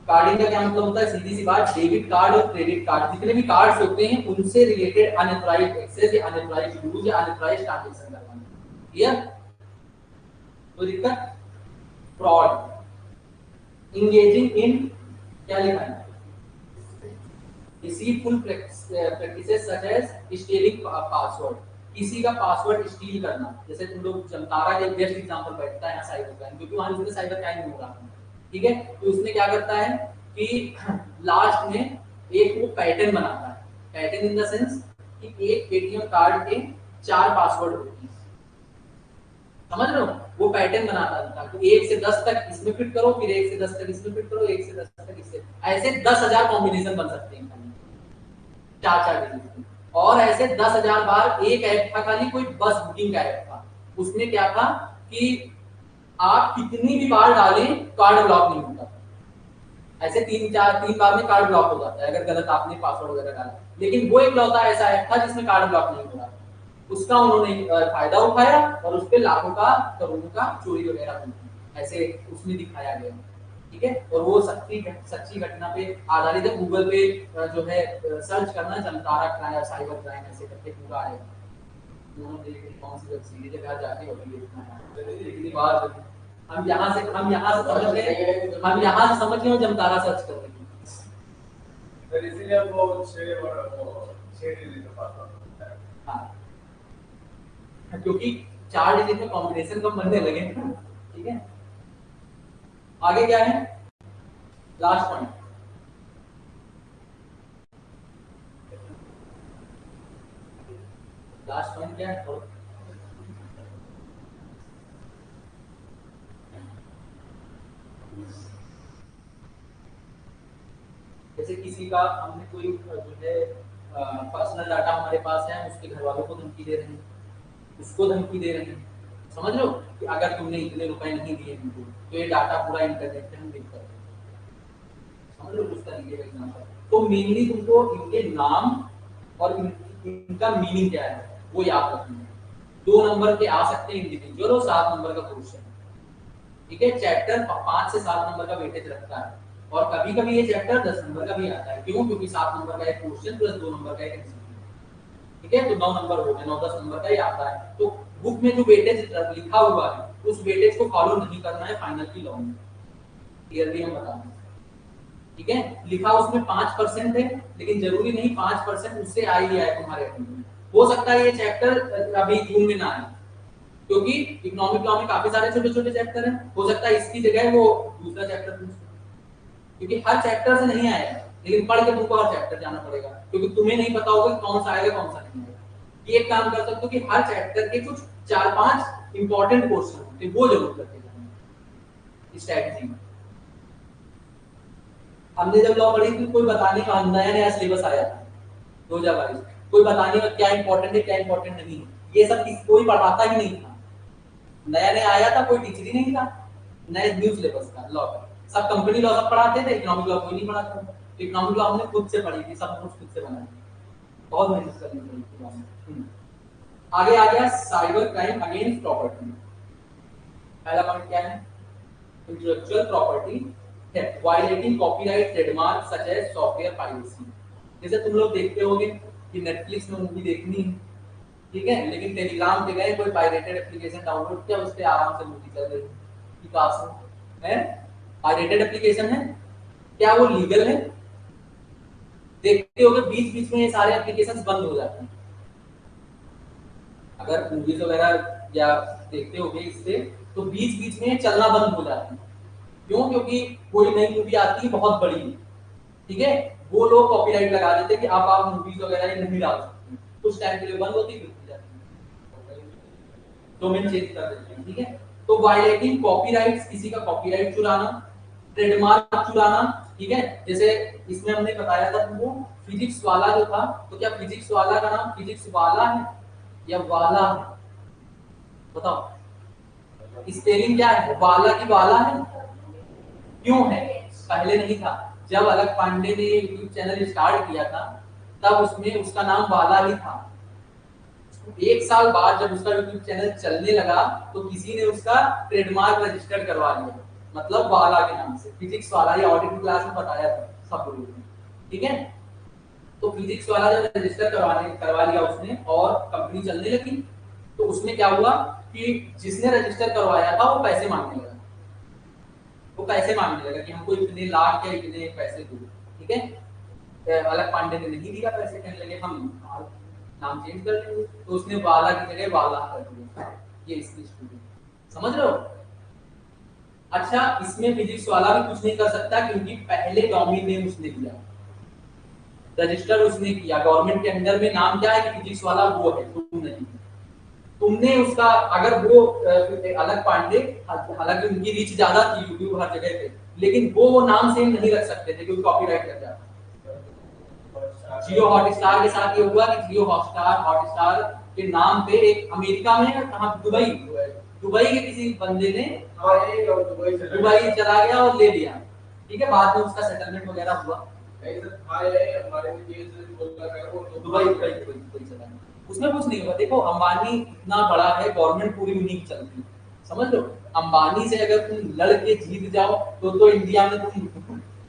कार्डिंग का क्या मतलब होता है, सीधी सी बात, डेबिट कार्ड और क्रेडिट कार्ड, जितने भी कार्ड्स होते हैं उनसे रिलेटेड अनऑथराइज्ड एक्सेस या अनऑथराइज्ड यूज या अनऑथराइज्ड ट्रांजैक्शन करवाना। क्लियर, कोई दिक्कत। फ्रॉड, इंगेजिंग इन, क्या लिखा है, deceitful practices such as stealing password, किसी का पासवर्ड स्टील करना। जैसे तुम लोग जमतारा के बेस्ट एग्जांपल बैठता है यहाँ साइबर क्राइम, क्योंकि वहां जिसमें साइबर क्राइम हो रहा है, ठीक है। तो उसमें क्या करता है कि लास्ट में एक वो पैटर्न बनाता है, पैटर्न इन द सेंस कि एक एटीएम कार्ड के 4 पासवर्ड होते हैं, समझ रहे हो, वो पैटर्न बनाता था कि 1 से 10 तक इसमें फिट करो, फिर 1 से 10 तक इसमें फिट करो, 1 से 10 तक इससे, ऐसे 10,000 कॉम्बिनेशन बन सकते हैं, 4-4 डिजिट। और ऐसे 10,000 बार एक ऐप था, खाली कोई बस बुकिंग का ऐप था, उसमें क्या था कि आप कितनी भी बार डालें कार्ड ब्लॉक नहीं होता, ऐसे 3 बार में कार्ड ब्लॉक हो जाता है अगर गलत आपने पासवर्ड वगैरह डाला। लेकिन वो एक लौता ऐसा ऐप था जिसमें कार्ड ब्लॉक नहीं हो रहा, उसका उन्होंने फायदा उठाया और उस पे लाखों का करोड़ों का चोरी वगैरह हुई, ऐसे उसमें दिखाया गया, ठीक है। और वो सच्ची घटना पे आधारित है। गूगल पे जो है सर्च करना जमतारा क्राइम साइबर क्राइम ऐसे करके पूरा है, दोनों देखिए कौन सी वेब सीरीज है, घर जाके होगी देखना है। इतनी बार हम यहाँ से समझ गए, हम यहाँ से समझ गए जमतारा सर्च कर रहे हैं, इसीलिए वो 6 डिजिट का पासवर्ड है। हाँ, क्योंकि 4 डिजिट में कॉम्बिनेशन कम बनने लगे, ठीक है। आगे क्या है, लास्ट पॉइंट, लास्ट पॉइंट क्या है, जैसे किसी का हमने कोई जो है पर्सनल डाटा हमारे पास है, उसके घर वालों को धमकी दे रहे हैं, उसको धमकी दे रहे हैं, समझ लो कि अगर तुमने इतने रुपए नहीं दिए इनको तो ये डाटा पूरा इंटरनेट पे हम लीक कर देंगे, समझ लो उस तरीके का एग्जांपल। तो मेनली तुमको इनके नाम और इनका मीनिंग क्या है वो याद रखना है। 2 नंबर के आ सकते हैं इंडिविजुअल और 7 नंबर का क्वेश्चन, ठीक है। चैप्टर 5 से 7 नंबर का वेटेज रखता है और कभी कभी ये चैप्टर 10 नंबर का भी आता है, क्यों, क्योंकि 7 नंबर का एक क्वेश्चन प्लस 2 नंबर का एक एमसीक्यू, ठीक है। तो 9 नंबर हो गए, 9-10 नंबर का ही आता है। तो बुक में जो वेटेज लिखा हुआ है उस वेटेज को फॉलो नहीं करना है फाइनल की लॉ में, क्लियरली हम बता दें, ठीक है। लिखा उसमें 5% है, लेकिन जरूरी नहीं 5% उससे आ ही आए तुम्हारे अकाउंट में, हो सकता है ये चैप्टर अभी जून में ना आए, क्योंकि इकोनॉमिक लॉ में काफी सारे छोटे छोटे चैप्टर हैं, हो सकता है इसकी जगह वो दूसरा चैप्टर पूछ, क्योंकि हर चैप्टर से नहीं आएगा, लेकिन पढ़ के तुमको हर चैप्टर जाना पड़ेगा, क्योंकि तुम्हें नहीं पता होगा कौन सा आएगा कौन सा नहीं आएगा। ये एक काम कर सकते हो कि हर चैप्टर के कुछ 4-5 इंपॉर्टेंट क्वेश्चन होते हैं वो जरूर करके जाना स्ट्रेटजी में। हमने जब लॉ पढ़ी थी कोई बताने का नया नया सिलेबस आया था 2022, कोई बताने का क्या इंपॉर्टेंट है क्या इंपॉर्टेंट नहीं है, ये सब कोई पढ़ाता ही नहीं था, नया नया आया था, कोई टीचर ही नहीं था, नया न्यू सिलेबस था लॉ का, सब कंपनी लॉ सब पढ़ाते थे, इकोनॉमिक लॉ कोई नहीं पढ़ाता था। तो इकोनॉमिक लॉ हमने खुद से पढ़ी थी, सब कुछ खुद से बनाई, बहुत मेहनत करनी पड़ी थी। आगे आ गया साइबर क्राइम अगेंस्ट प्रॉपर्टी। पहला पॉइंट क्या है, इंटेलेक्चुअल प्रॉपर्टी है violating copyright trademark such as software piracy. जैसे तुम लोग देखते होगे कि नेटफ्लिक्स में मूवी देखनी है, ठीक है, लेकिन टेलीग्राम पे गए कोई पायरेटेड एप्लीकेशन डाउनलोड किया, उस पे आराम से मूवी चल रही है, पायरेटेड एप्लीकेशन है, क्या वो लीगल है? देखते होगे बीच बीच में ये सारे एप्लीकेशंस बंद हो जाते हैं। अगर मूवीज वगैरह या देखते होगे इससे, तो बीच बीच में चलना बंद हो जाते हैं। क्यों? क्योंकि कोई नई मूवी आती है बहुत बड़ी, ठीक है, वो लोग कॉपीराइट लगा देते हैं कि अब आप मूवीज वगैरह ये नहीं डाल सकते, कुछ टाइम के लिए बंद होती है, फिर जाती है, डोमेन चेंज कर देते हैं, ठीक है। तो वायलेटिंग कॉपीराइट्स, किसी का कॉपीराइट चुराना, ट्रेडमार्क चुराना, ठीक है। जैसे इसमें हमने बताया था तुमको फिजिक्स वाला जो था, तो क्या फिजिक्स वाला का नाम फिजिक्स वाला है या वाला है? बताओ, स्पेलिंग क्या है? वाला की वाला है? क्यों है? पहले नहीं था। जब अलग पांडे ने यूट्यूब चैनल स्टार्ट किया था तब उसमें उसका नाम वाला ही था। एक साल बाद जब उसका यूट्यूब चैनल चलने लगा तो किसी ने उसका ट्रेडमार्क रजिस्टर्ड करवा लिया, मतलब वाला के नाम से। फिजिक्स वाला, ये ऑडिट क्लास में बताया था सब लोगों ने, ठीक है। तो फिजिक्स वाला जब रजिस्टर करवा लिया उसने और कंपनी चलने लगी, तो उसमें क्या हुआ कि जिसने रजिस्टर करवाया था वो पैसे मांगने लगा, वो पैसे मांगने लगा कि हमको इतने लाख या इतने पैसे दो, ठीक है। अलग पांडे ने नहीं दिया पैसे, कहने लगे हम नाम चेंज कर लेंगे, तो उसने वाला की जगह वाला कर दिया। ये इसकी स्टोरी, समझ रहे हो? अच्छा, इसमें फिजिक्स वाला भी कुछ नहीं कर सकता क्योंकि पहले डोमेन नेम उसने दिया, रजिस्टर उसने किया, गवर्नमेंट के अंडर में नाम क्या है कि फिजिक्स वाला वो है, तुम नहीं। तुमने उसका, अगर वो अलग पांडे, हालांकि उनकी रीच ज्यादा थी यूट्यूब हर जगह पे, लेकिन वो नाम सेम नहीं रख सकते थे क्योंकि कॉपीराइट लग जाता। जियो हॉटस्टार के साथ ये हुआ कि जियो हॉटस्टार के नाम पे एक अमेरिका में, कहां, दुबई के किसी बंदे ने दुबई चला गया और ले लिया, ठीक है। बाद में उसका सेटलमेंट वगैरह हुआ, दुबई चला गया, उसमें कुछ नहीं हुआ। देखो अंबानी इतना बड़ा है, गवर्नमेंट पूरी उन्हीं की चलती है, समझ लो। अंबानी से अगर तुम लड़के जीत जाओ तो इंडिया में तुम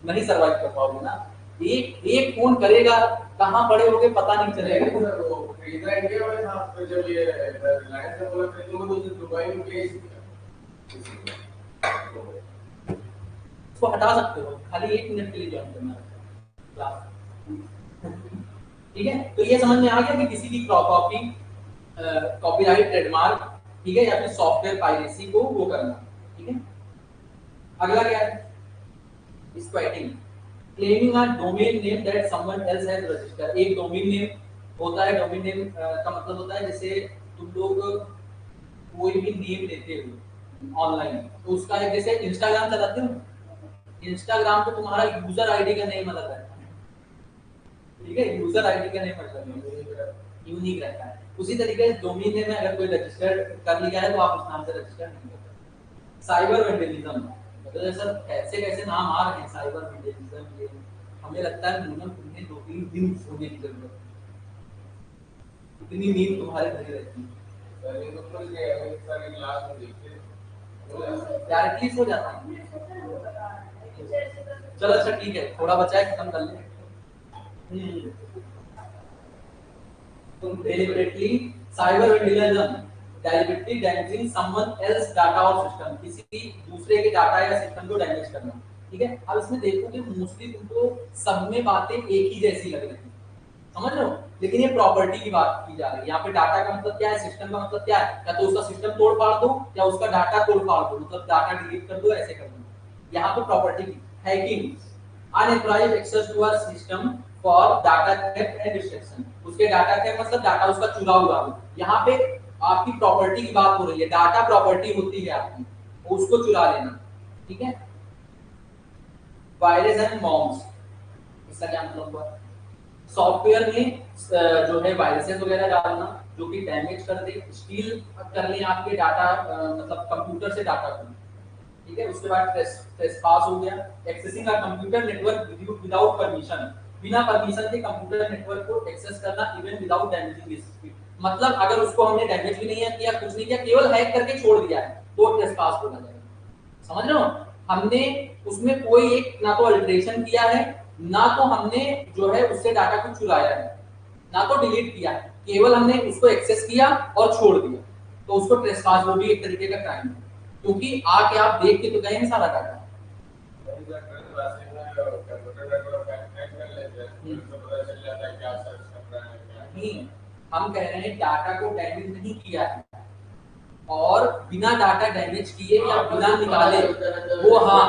नहीं सरवाइव कर पाओगे ना। एक एक फोन करेगा, कहाँ पड़े होगे पता नहीं चलेगा। उसको हटा सकते हो, खाली 1 मिनट के लिए ज्वाइन करना क्लास, ठीक है। तो ये समझ में आ गया कि किसी की कॉपीराइट, ट्रेडमार्क, ठीक है, या फिर सॉफ्टवेयर पायरेसी को वो करना, ठीक है। अगला क्या है? Squatting, claiming a domain name that someone else has registered. एक डोमेन नेम होता है, डोमेन नेम का मतलब होता है जैसे तुम लोग कोई भी नेम लेते हो ऑनलाइन, तो उसका एक, जैसे इंस्टाग्राम चलाते हो, इंस्टाग्राम को तुम्हारा यूजर आईडी का नेम अलग रहता है, ठीक है, यूजर आईडी का नेम अलग यूनिक रहता है। उसी तरीके से डोमेन नेम में अगर कोई रजिस्टर कर लिया है तो आप उस नाम से रजिस्टर नहीं कर सकते। साइबर वेंडलिज्म, मतलब सर कैसे कैसे नाम आ रहे हैं, साइबर वेंडलिज्म, ये हमें लगता है मिनिमम तुम्हें 2-3 दिन सोने की जरूरत है, इतनी नींद तुम्हारे नहीं रहती है, डायरेक्टली सो जाता है। चलो अच्छा ठीक है, थोड़ा बचा है, खत्म कर ले। तुम deliberately, cyber vandalism, deliberately damaging someone else data और सिस्टम, किसी दूसरे के डाटा या सिस्टम को डैमेज करना, ठीक है। अब इसमें देखो कि मोस्टली तुमको सब में बातें एक ही जैसी लग रही है, समझ रहे हो, लेकिन ये प्रॉपर्टी की बात की जा रही है। यहाँ पे डाटा का मतलब क्या है, सिस्टम का मतलब क्या है, या तो उसका सिस्टम तोड़ फाड़ दो या उसका डाटा तोड़ फाड़ दो, मतलब डाटा डिलीट कर दो, ऐसे कर दो। यहाँ पे प्रॉपर्टी की hacking, unauthorized access to our system for data theft and destruction. उसके डाटा थेफ्ट मतलब डाटा उसका चुरा हुआ हो। यहाँ पे आपकी प्रॉपर्टी की बात हो रही है, डाटा प्रॉपर्टी होती है आपकी, उसको चुरा लेना, ठीक है। वायरस एंड मॉम्स, इसका क्या मतलब हुआ? सॉफ्टवेयर में जो है वायरसेस वगैरह डालना जो कि डैमेज कर दे, स्टील कर ले आपके डाटा, मतलब कंप्यूटर से डाटा को, ठीक है। उसके बाद ट्रेसपास हो गया, accessing a computer network without permission, बिना परमिशन के कंप्यूटर नेटवर्क को एक्सेस करना, इवन विदाउट डैमेजिंग इट, मतलब अगर उसको हमने डैमेज भी नहीं किया, कुछ नहीं किया, केवल हैक करके छोड़ दिया है तो ट्रेसपास बोला जाएगा, समझ रहे हो। हमने उसमें कोई एक ना तो अल्टरेशन किया है, ना तो हमने जो है उससे डाटा को चुराया है, ना तो डिलीट किया है, केवल हमने उसको एक्सेस किया और छोड़ दिया, तो उसको ट्रेसपास, वो भी एक तरीके का क्राइम है, क्योंकि आके आप देख के तो गए सारा डाटा। तो पता चल जाता है क्या सर्च कर रहा है क्या नहीं, हम कह रहे हैं डाटा को डैमेज नहीं किया है, और बिना डाटा डैमेज किए या बिना निकाले वो, हाँ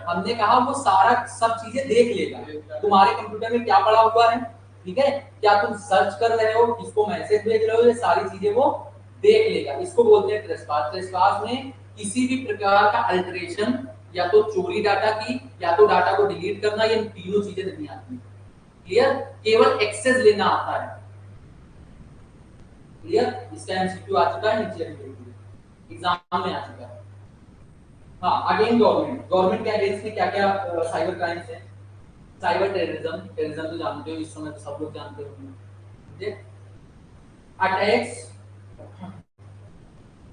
हमने कहा वो सारा सब चीजें देख लेगा। तुम्हारे कंप्यूटर में क्या पड़ा हुआ है, ठीक है, क्या तुम सर्च कर रहे हो, किसको मैसेज भेज रहे हो, ये सारी चीजें वो देख लेगा। इसको बोलते हैं ट्रेसपास। ट्रेसपास में किसी भी प्रकार का अल्टरेशन, या तो चोरी डाटा की, या तो डाटा को डिलीट करना, ये तीनों चीजें नहीं आती। क्लियर? केवल एक्सेस लेना आता है। क्लियर? इसका एमसीक्यू आ चुका है, नीचे एग्जाम में आ चुका है। हाँ, अगेन गवर्नमेंट के अगेंस्ट में क्या क्या साइबर क्राइम्स है। साइबर टेररिज्म, टेररिज्म तो जानते हो, इस समय तो सब लोग जानते होंगे। Attacks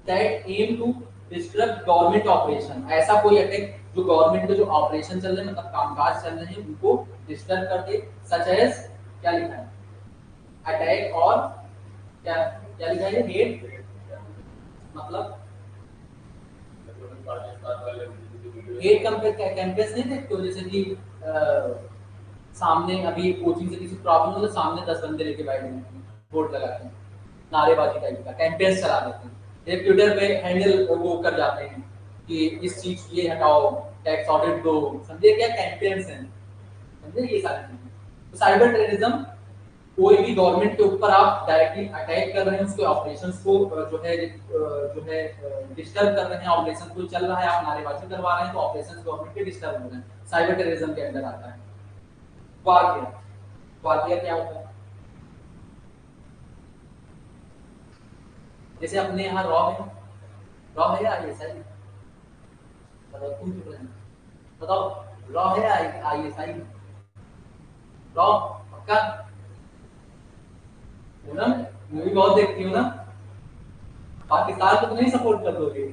that aim to disturb government operation, ऐसा कोई अटैक जो गवर्नमेंट के जो ऑपरेशन चल रहे हैं, मतलब कामकाज चल रहे हैं, उनको डिस्टर्ब कर दे। सच एज, क्या लिखा है, अटैक, और क्या क्या लिखा है, हेट, मतलब हेट कैंपेस नहीं देखते हो, जैसे कि सामने अभी कोचिंग से किसी प्रॉब्लम हो तो सामने 10 बंदे लेके बैठ गए, बोर्ड लगा के नारेबाजी टाइप का कैंपेस चला देते हैं, एक ट्विटर पे हैंडल वो कर जाते हैं कि इस चीज ये हटाओ, टैक्स ऑडिट दो, समझे क्या कैंपेन्स हैं, समझे ये सारी चीजें। तो साइबर टेररिज्म, कोई भी गवर्नमेंट के ऊपर आप डायरेक्टली अटैक कर रहे हैं, उसके ऑपरेशंस को जो है डिस्टर्ब कर रहे हैं, ऑपरेशन कोई चल रहा है, आप नारेबाजी करवा रहे हैं, तो ऑपरेशंस गवर्नमेंट के डिस्टर्ब हो रहे हैं, साइबर टेररिज्म के अंदर आता है। वारफेयर, वारफेयर क्या होता है, जैसे अपने यहाँ रॉ है, रॉ है या आईएसआई, बताओ तुम चुप रहना, बताओ रॉ है या आईएसआई, रॉ पक्का, पूनम मूवी बहुत देखती हूँ ना, पाकिस्तान को तो नहीं सपोर्ट कर दोगे,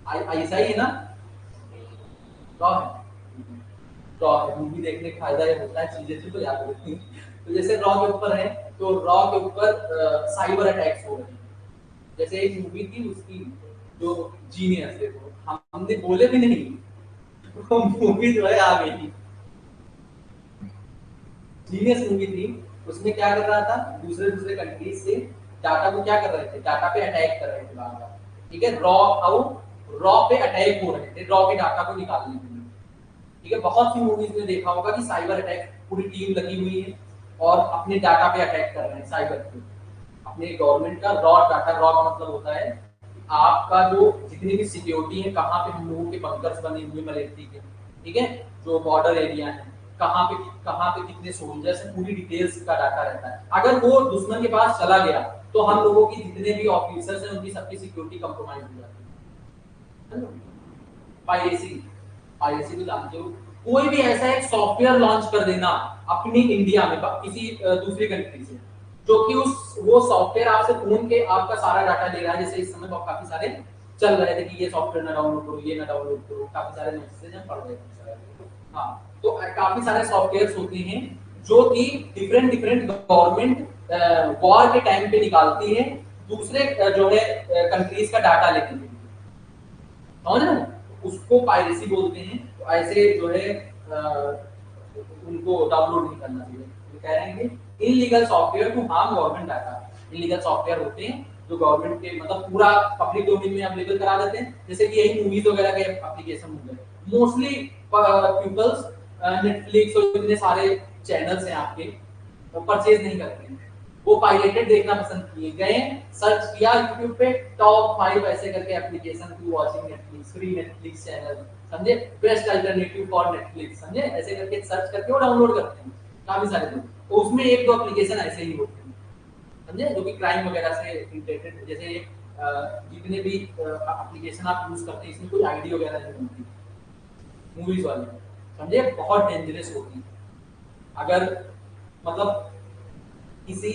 आईएसआई है ना, रॉ है, रॉ है, मूवी देखने का फायदा ये होता है, चीजें चीज तो याद रहती हैं। तो जैसे रॉ के ऊपर है, तो रॉ के ऊपर साइबर अटैक्स हो रहे हैं, जैसे एक मूवी थी उसकी जो जीनियस, देखो हमने बोले भी नहीं, वो मूवी जो है आ गई, जीनियस मूवी थी, उसमें क्या कर रहा था, दूसरे दूसरे कंट्रीज से डाटा को क्या कर रहे थे, डाटा पे अटैक कर रहे थे बार बार, ठीक है, रॉ पे अटैक हो रहे थे, रॉ के डाटा को निकालने के लिए, ठीक है। बहुत सी मूवीज में देखा होगा कि साइबर अटैक, पूरी टीम लगी हुई है और अपने डाटा पे अटैक कर रहे हैं, साइबर पे, अपने गवर्नमेंट का रॉ डाटा, रॉ का मतलब होता है आपका जो जितनी भी सिक्योरिटी है, कहाँ पे हम लोगों के बंकर्स बने हुए मिलिट्री के, ठीक है, जो बॉर्डर एरिया है, कहाँ पे कितने सोल्जर्स हैं, पूरी डिटेल्स का डाटा रहता है। अगर वो दुश्मन के पास चला गया तो हम लोगों की जितने भी ऑफिसर्स हैं उनकी सबकी सिक्योरिटी कंप्रोमाइज हो जाती है। पायरेसी, पायरेसी तो जानते हो, कोई भी ऐसा एक सॉफ्टवेयर लॉन्च कर देना अपनी इंडिया में किसी दूसरी कंट्री से, जो कि वो सॉफ्टवेयर आपसे ढूंढ के आपका सारा डाटा ले रहा है, जैसे इस समय काफी सारे चल रहे थे कि ये सॉफ्टवेयर ना डाउनलोड करो, ये ना डाउनलोड करो, काफी सारे मैसेज हम पढ़ रहे थे। हाँ, तो काफी सारे सॉफ्टवेयर होते हैं जो कि डिफरेंट डिफरेंट गवर्नमेंट वॉर के टाइम पे निकालती है, दूसरे जो है कंट्रीज का डाटा लेने के लिए, समझ रहे हैं, उसको पायरेसी बोलते हैं। तो ऐसे जो है उनको डाउनलोड नहीं करना चाहिए, तो कह रहे हैं कि illegal software to harm government data, illegal software होते हैं जो गवर्नमेंट के मतलब पूरा पब्लिक डोमेन में अवेलेबल करा देते हैं, जैसे कि यही मूवीज वगैरह के एप्लीकेशन हो गए, मोस्टली पीपल्स नेटफ्लिक्स और इतने सारे चैनल्स हैं आपके, परचेज नहीं करते हैं, वो पायरेटेड देखना पसंद किए गए, सर्च किया यूट्यूब पे टॉप 5 ऐसे करके application to watching Netflix, free Netflix channel, समझे, बेस्ट अल्टरनेटिव फॉर नेटफ्लिक्स, समझे, ऐसे करके सर्च करके वो डाउनलोड करते हैं काफी सारे लोग, तो उसमें एक दो एप्लीकेशन ऐसे ही होते हैं, समझे, जो कि क्राइम वगैरह से रिलेटेड, जैसे जितने भी एप्लीकेशन आप यूज करते हैं इसमें कोई आईडी वगैरह नहीं होती, मूवीज वाले, समझे, बहुत डेंजरस होती है। अगर मतलब किसी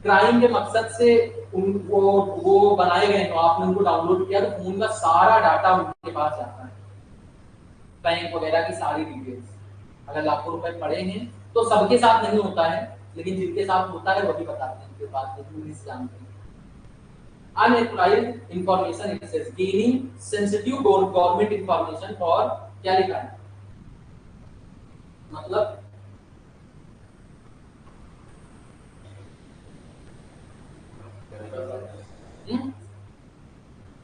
क्राइम के मकसद से उनको वो बनाए गए, तो आपने उनको डाउनलोड किया तो फोन का सारा डाटा उनके पास जाता है, बैंक वगैरह की सारी डिटेल्स, अगर लाखों रुपए पड़े हैं तो सबके साथ नहीं होता है, लेकिन जिनके साथ होता है वही बताते हैं, उनके पास पुलिस जानती है। Unauthorized information access, gaining sensitive government information for, क्या लिखा है, मतलब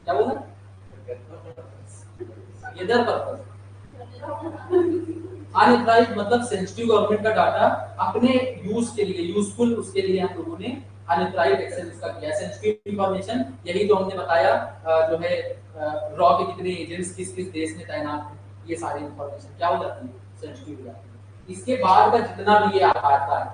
क्या बोला, इधर पर्पस अनऑथराइज्ड मतलब सेंसिटिव गवर्नमेंट का डाटा अपने यूज के लिए, यूजफुल उसके लिए हम लोगों ने अनऑथराइज्ड एक्सेस उसका किया। सेंसिटिव इंफॉर्मेशन यही जो हमने बताया, जो है रॉ के कितने एजेंट्स किस किस देश में तैनात हैं, ये सारी इंफॉर्मेशन क्या हो जाती है, सेंसिटिव हो जाती है। इसके बाद का जितना भी ये आता है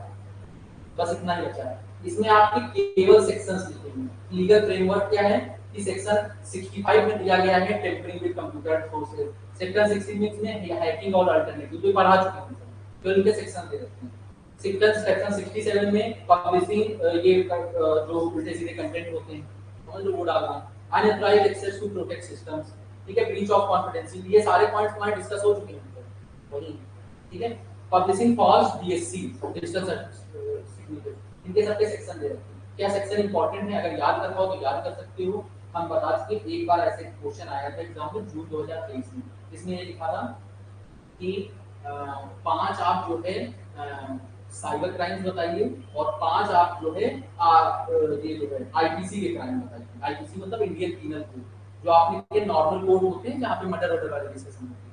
बस इतना ही बचा है। इसमें आपके केवल सेक्शंस लिखे हुए हैं। लीगल फ्रेमवर्क क्या है कि सेक्शन 65 में दिया गया है tampering with computer sources, section 66 में हैकिंग और अल्टरनेटिव तो पढ़ा चुके हैं, तो इनके सेक्शन दे रखते हैं। सेक्शन 67 में पब्लिशिंग, ये जो उल्टे सीधे कंटेंट होते हैं समझ लो वो डालना, unauthorized access to protect systems, ठीक है, ब्रीच ऑफ कॉन्फिडेंशियल, ये सारे पॉइंट्स हमारे डिस्कस हो चुके हैं वही, ठीक है। Publishing false DSC digital signature, इनके सबके सेक्शन दे रखे हैं। क्या सेक्शन इंपॉर्टेंट है, अगर याद कर पाओ तो याद कर सकते हो। हम बता चुके एक बार ऐसे क्वेश्चन आया था एग्जाम में जून 2023 में, इसमें ये लिखा था कि 5 आप जो है साइबर क्राइम्स बताइए और 5 आप जो है ये जो है आईपीसी के क्राइम बताइए। आईपीसी मतलब इंडियन पीनल कोड, जो आपने नॉर्मल कोड होते हैं जहाँ पे मर्डर वर्डर वाले डिस्कशन होते हैं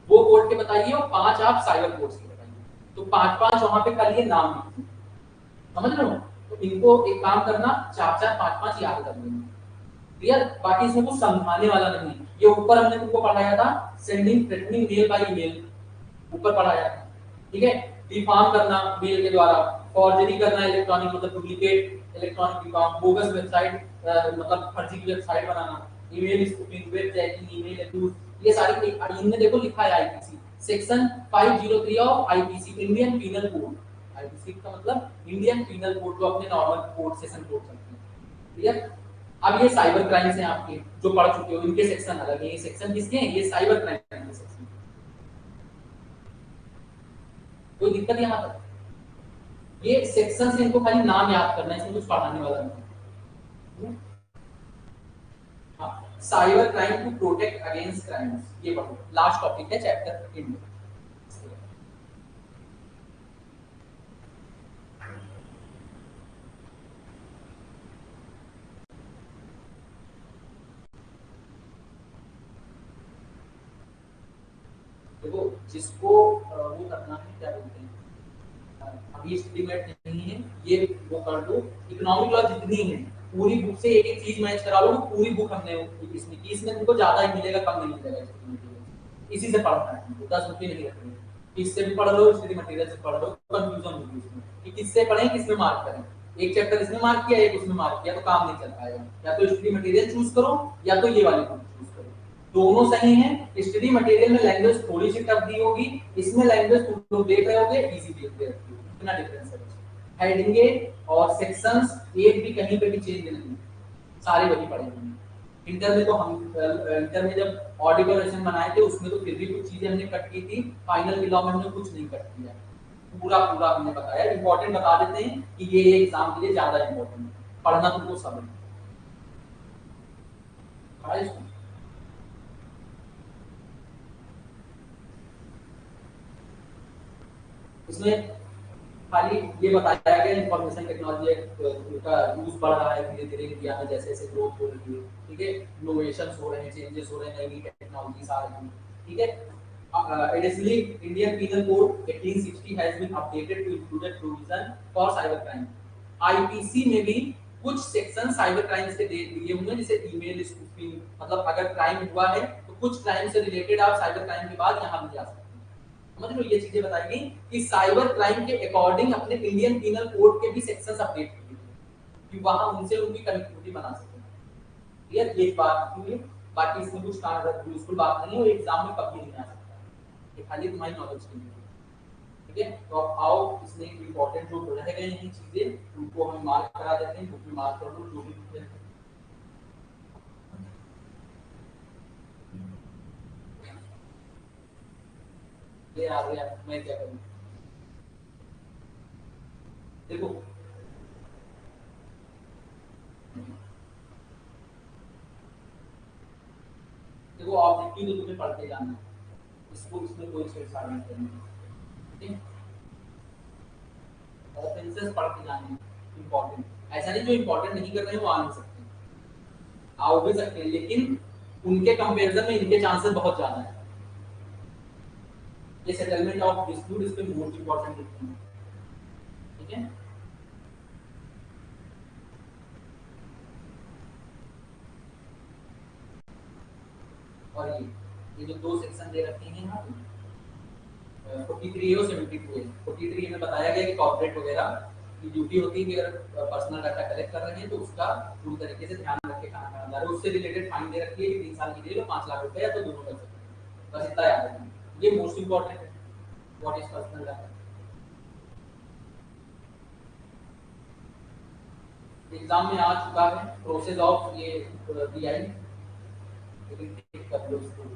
वो कोड के बताइए, और 5 आप साइबर कोड्स के बताइए। तो 5-5 वहां पे खाली नाम लिखिए, समझ रहे हो। तो इनको एक काम करना, 4-4 5-5 याद कर लेंगे, क्लियर। बाकी इसमें कुछ समझाने वाला नहीं है। ये ऊपर हमने तुमको पढ़ाया था sending threatening mail by email, ऊपर पढ़ाया था, ठीक है। डिफार्म करना मेल के द्वारा, फॉर्जरी करना इलेक्ट्रॉनिक मतलब duplicate electronic deform, bogus website मतलब फर्जी की वेबसाइट बनाना, email spoofing, web jacking, email abuse, ये सारी इनमें देखो लिखा है IPC section 503 of IPC Indian penal code. IPC का मतलब इंडियन पीनल कोड, जो अपने नॉर्मल कोड सेशन कोड चलते हैं, क्लियर। अब ये साइबर क्राइम्स हैं आपके जो पढ़ चुके हो, इनके सेक्शन अलग है। ये सेक्शन किसके हैं, ये साइबर क्राइम के सेक्शन। कोई दिक्कत यहाँ तक, ये सेक्शन से इनको खाली नाम याद करना है, इसमें कुछ पढ़ाने वाला नहीं। हाँ, cyber crime to protect against crimes, ये पढ़ो, लास्ट टॉपिक है चैप्टर इंडिया। देखो जिसको वो करना है क्या बोलते हैं, अभी एस्टिमेट नहीं है, ये वो कर दो। इकोनॉमिक लॉ जितनी है पूरी बुक से एक एक चीज मैच करा लो, पूरी बुक हमने इसमें की, इसमें तुमको ज्यादा ही मिलेगा कम नहीं मिलेगा इसमें। इसी से पढ़ना है तुमको, 10 रुपये नहीं रखने, इससे भी पढ़ लो, स्टडी मटेरियल से पढ़ लो, कंफ्यूजन होगी उसमें कि किससे पढ़ें किसमें मार्क करें। एक चैप्टर इसमें मार्क किया एक उसमें मार्क किया तो काम नहीं चल पाएगा। या तो स्टडी मटेरियल चूज करो या तो ये वाली बुक चूज करो, दोनों सही हैं। स्टडी मटेरियल में लैंग्वेज थोड़ी सी टफ दी होगी, इसमें लैंग्वेज तुम लोग देख रहे होगे इजी देख रहे होगे, इतना डिफरेंस है। हेडिंगे और सेक्शंस एक भी कहीं पे भी चेंज नहीं, सारे वही पड़े हैं। इंटर में तो हम इंटर में जब ऑडिटोरेशन बनाए थे उसमें तो फिर भी कुछ चीजें हमने कट की थी, फाइनल लॉ में हमने कुछ नहीं कट किया, पूरा पूरा हमने बताया। इंपॉर्टेंट बता देते हैं कि ये एग्जाम के लिए ज्यादा इंपॉर्टेंट है, पढ़ना तुमको सब है। इसमें खाली ये बताया गया इंफॉर्मेशन टेक्नोलॉजी का यूज बढ़ रहा है धीरे धीरे इंडिया में, जैसे जैसे ग्रोथ हो रही है, ठीक है, इनोवेशंस हो रहे हैं, चेंजेस हो रहे हैं, नई टेक्नोलॉजीज आ रही हैं, ठीक है। Additionally, Indian Penal Code 1860 has been updated to include a provision for cyber crime. IPC में भी कुछ सेक्शन साइबर क्राइम्स के दिए हुए हैं, जैसे ईमेल स्पूफिंग, मतलब अगर क्राइम हुआ है तो कुछ क्राइम से रिलेटेड आप साइबर क्राइम के बाद यहाँ भी जा सकते हैं। समझ लो ये चीजें बताई गई कि साइबर क्राइम के अकॉर्डिंग अपने इंडियन पीनल कोड के भी सेक्शंस अपडेट किए गए कि वहां उनसे उनकी कनेक्टिविटी बना सके, क्लियर। ये बात हुई, बाकी इसमें कुछ यूजफुल बात नहीं है, और एग्जाम में कभी नहीं आ सकता, ये खाली तुम्हारी नॉलेज के लिए, ठीक है। तो अब आओ इसमें इंपॉर्टेंट जो रह गए हैं चीजें उनको हम मार्क करा देते हैं, बुक में मार्क कर दो जो भी ये आ गया, मैं क्या करूं। देखो देखो ऑब्जेक्टिव तो तुम्हें पढ़ के जाना है, इसको इसमें कोई छेड़छाड़ नहीं करनी है। ठीक है, ऑफेंसेस पढ़ के जाने इंपॉर्टेंट, ऐसा नहीं जो इंपॉर्टेंट नहीं कर रहे हैं वो आ नहीं सकते, आ भी सकते हैं, लेकिन उनके कंपैरिजन में इनके चांसेस बहुत ज्यादा है। ये सेटलमेंट ऑफ डिस्प्यूट इस पे मोस्ट इंपॉर्टेंट लिखते हैं, ठीक है। और ये जो दो सेक्शन दे रखे हैं यहाँ पे 43 और 72 है। 43 में बताया गया कि कॉर्पोरेट वगैरह की ड्यूटी होती है कि अगर पर्सनल डाटा कलेक्ट कर रहे हैं तो उसका पूरी तरीके से ध्यान रख के खाना खाना जा रहा है, उससे रिलेटेड फाइन दे रखी है कि 3 साल की जेल और 5 लाख रुपए या तो दोनों कर सकते हैं, बस इतना याद रखना, ये मोस्ट इंपॉर्टेंट है। What is personal data, exam में आ चुका है प्रोसेस ऑफ ये DI, लेकिन ठीक कर लो इसको।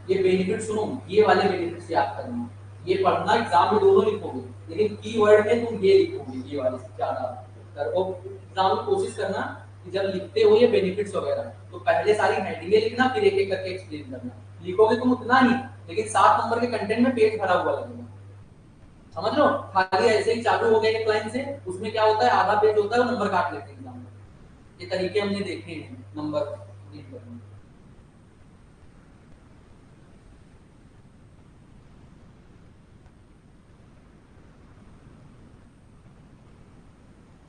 ये बेनिफिट सुनो, ये वाले बेनिफिट्स याद करना, ये पढ़ना एग्जाम में दोनों लिखोगे, लेकिन कीवर्ड में तुम ये लिखोगे, ये वाले ज्यादा करो। एग्जाम में कोशिश करना कि जब लिखते हो ये बेनिफिट्स वगैरह तो पहले सारी हेडिंगें लिखना, फिर एक एक करके एक्सप्लेन करना। लिखोगे तुम उतना ही, लेकिन 7 नंबर के कंटेंट में पेज भरा हुआ लगेगा, समझ लो। खाली ऐसे ही चालू हो गए एक लाइन से, उसमें क्या होता है आधा पेज होता है वो नंबर काट लेते हैं एग्जाम में। ये तरीके हमने देखे हैं नंबर रीड करने।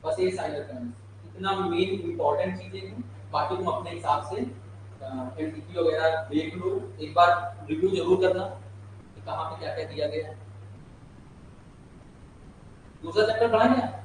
बस ये साइलर करना इतना मेन इंपॉर्टेंट चीजें हैं, बाकी तुम अपने हिसाब से एमसीक्यू वगैरह देख लो, एक बार रिव्यू जरूर करना कि कहाँ पे क्या क्या दिया गया है। दूसरा चैप्टर पढ़ा गया।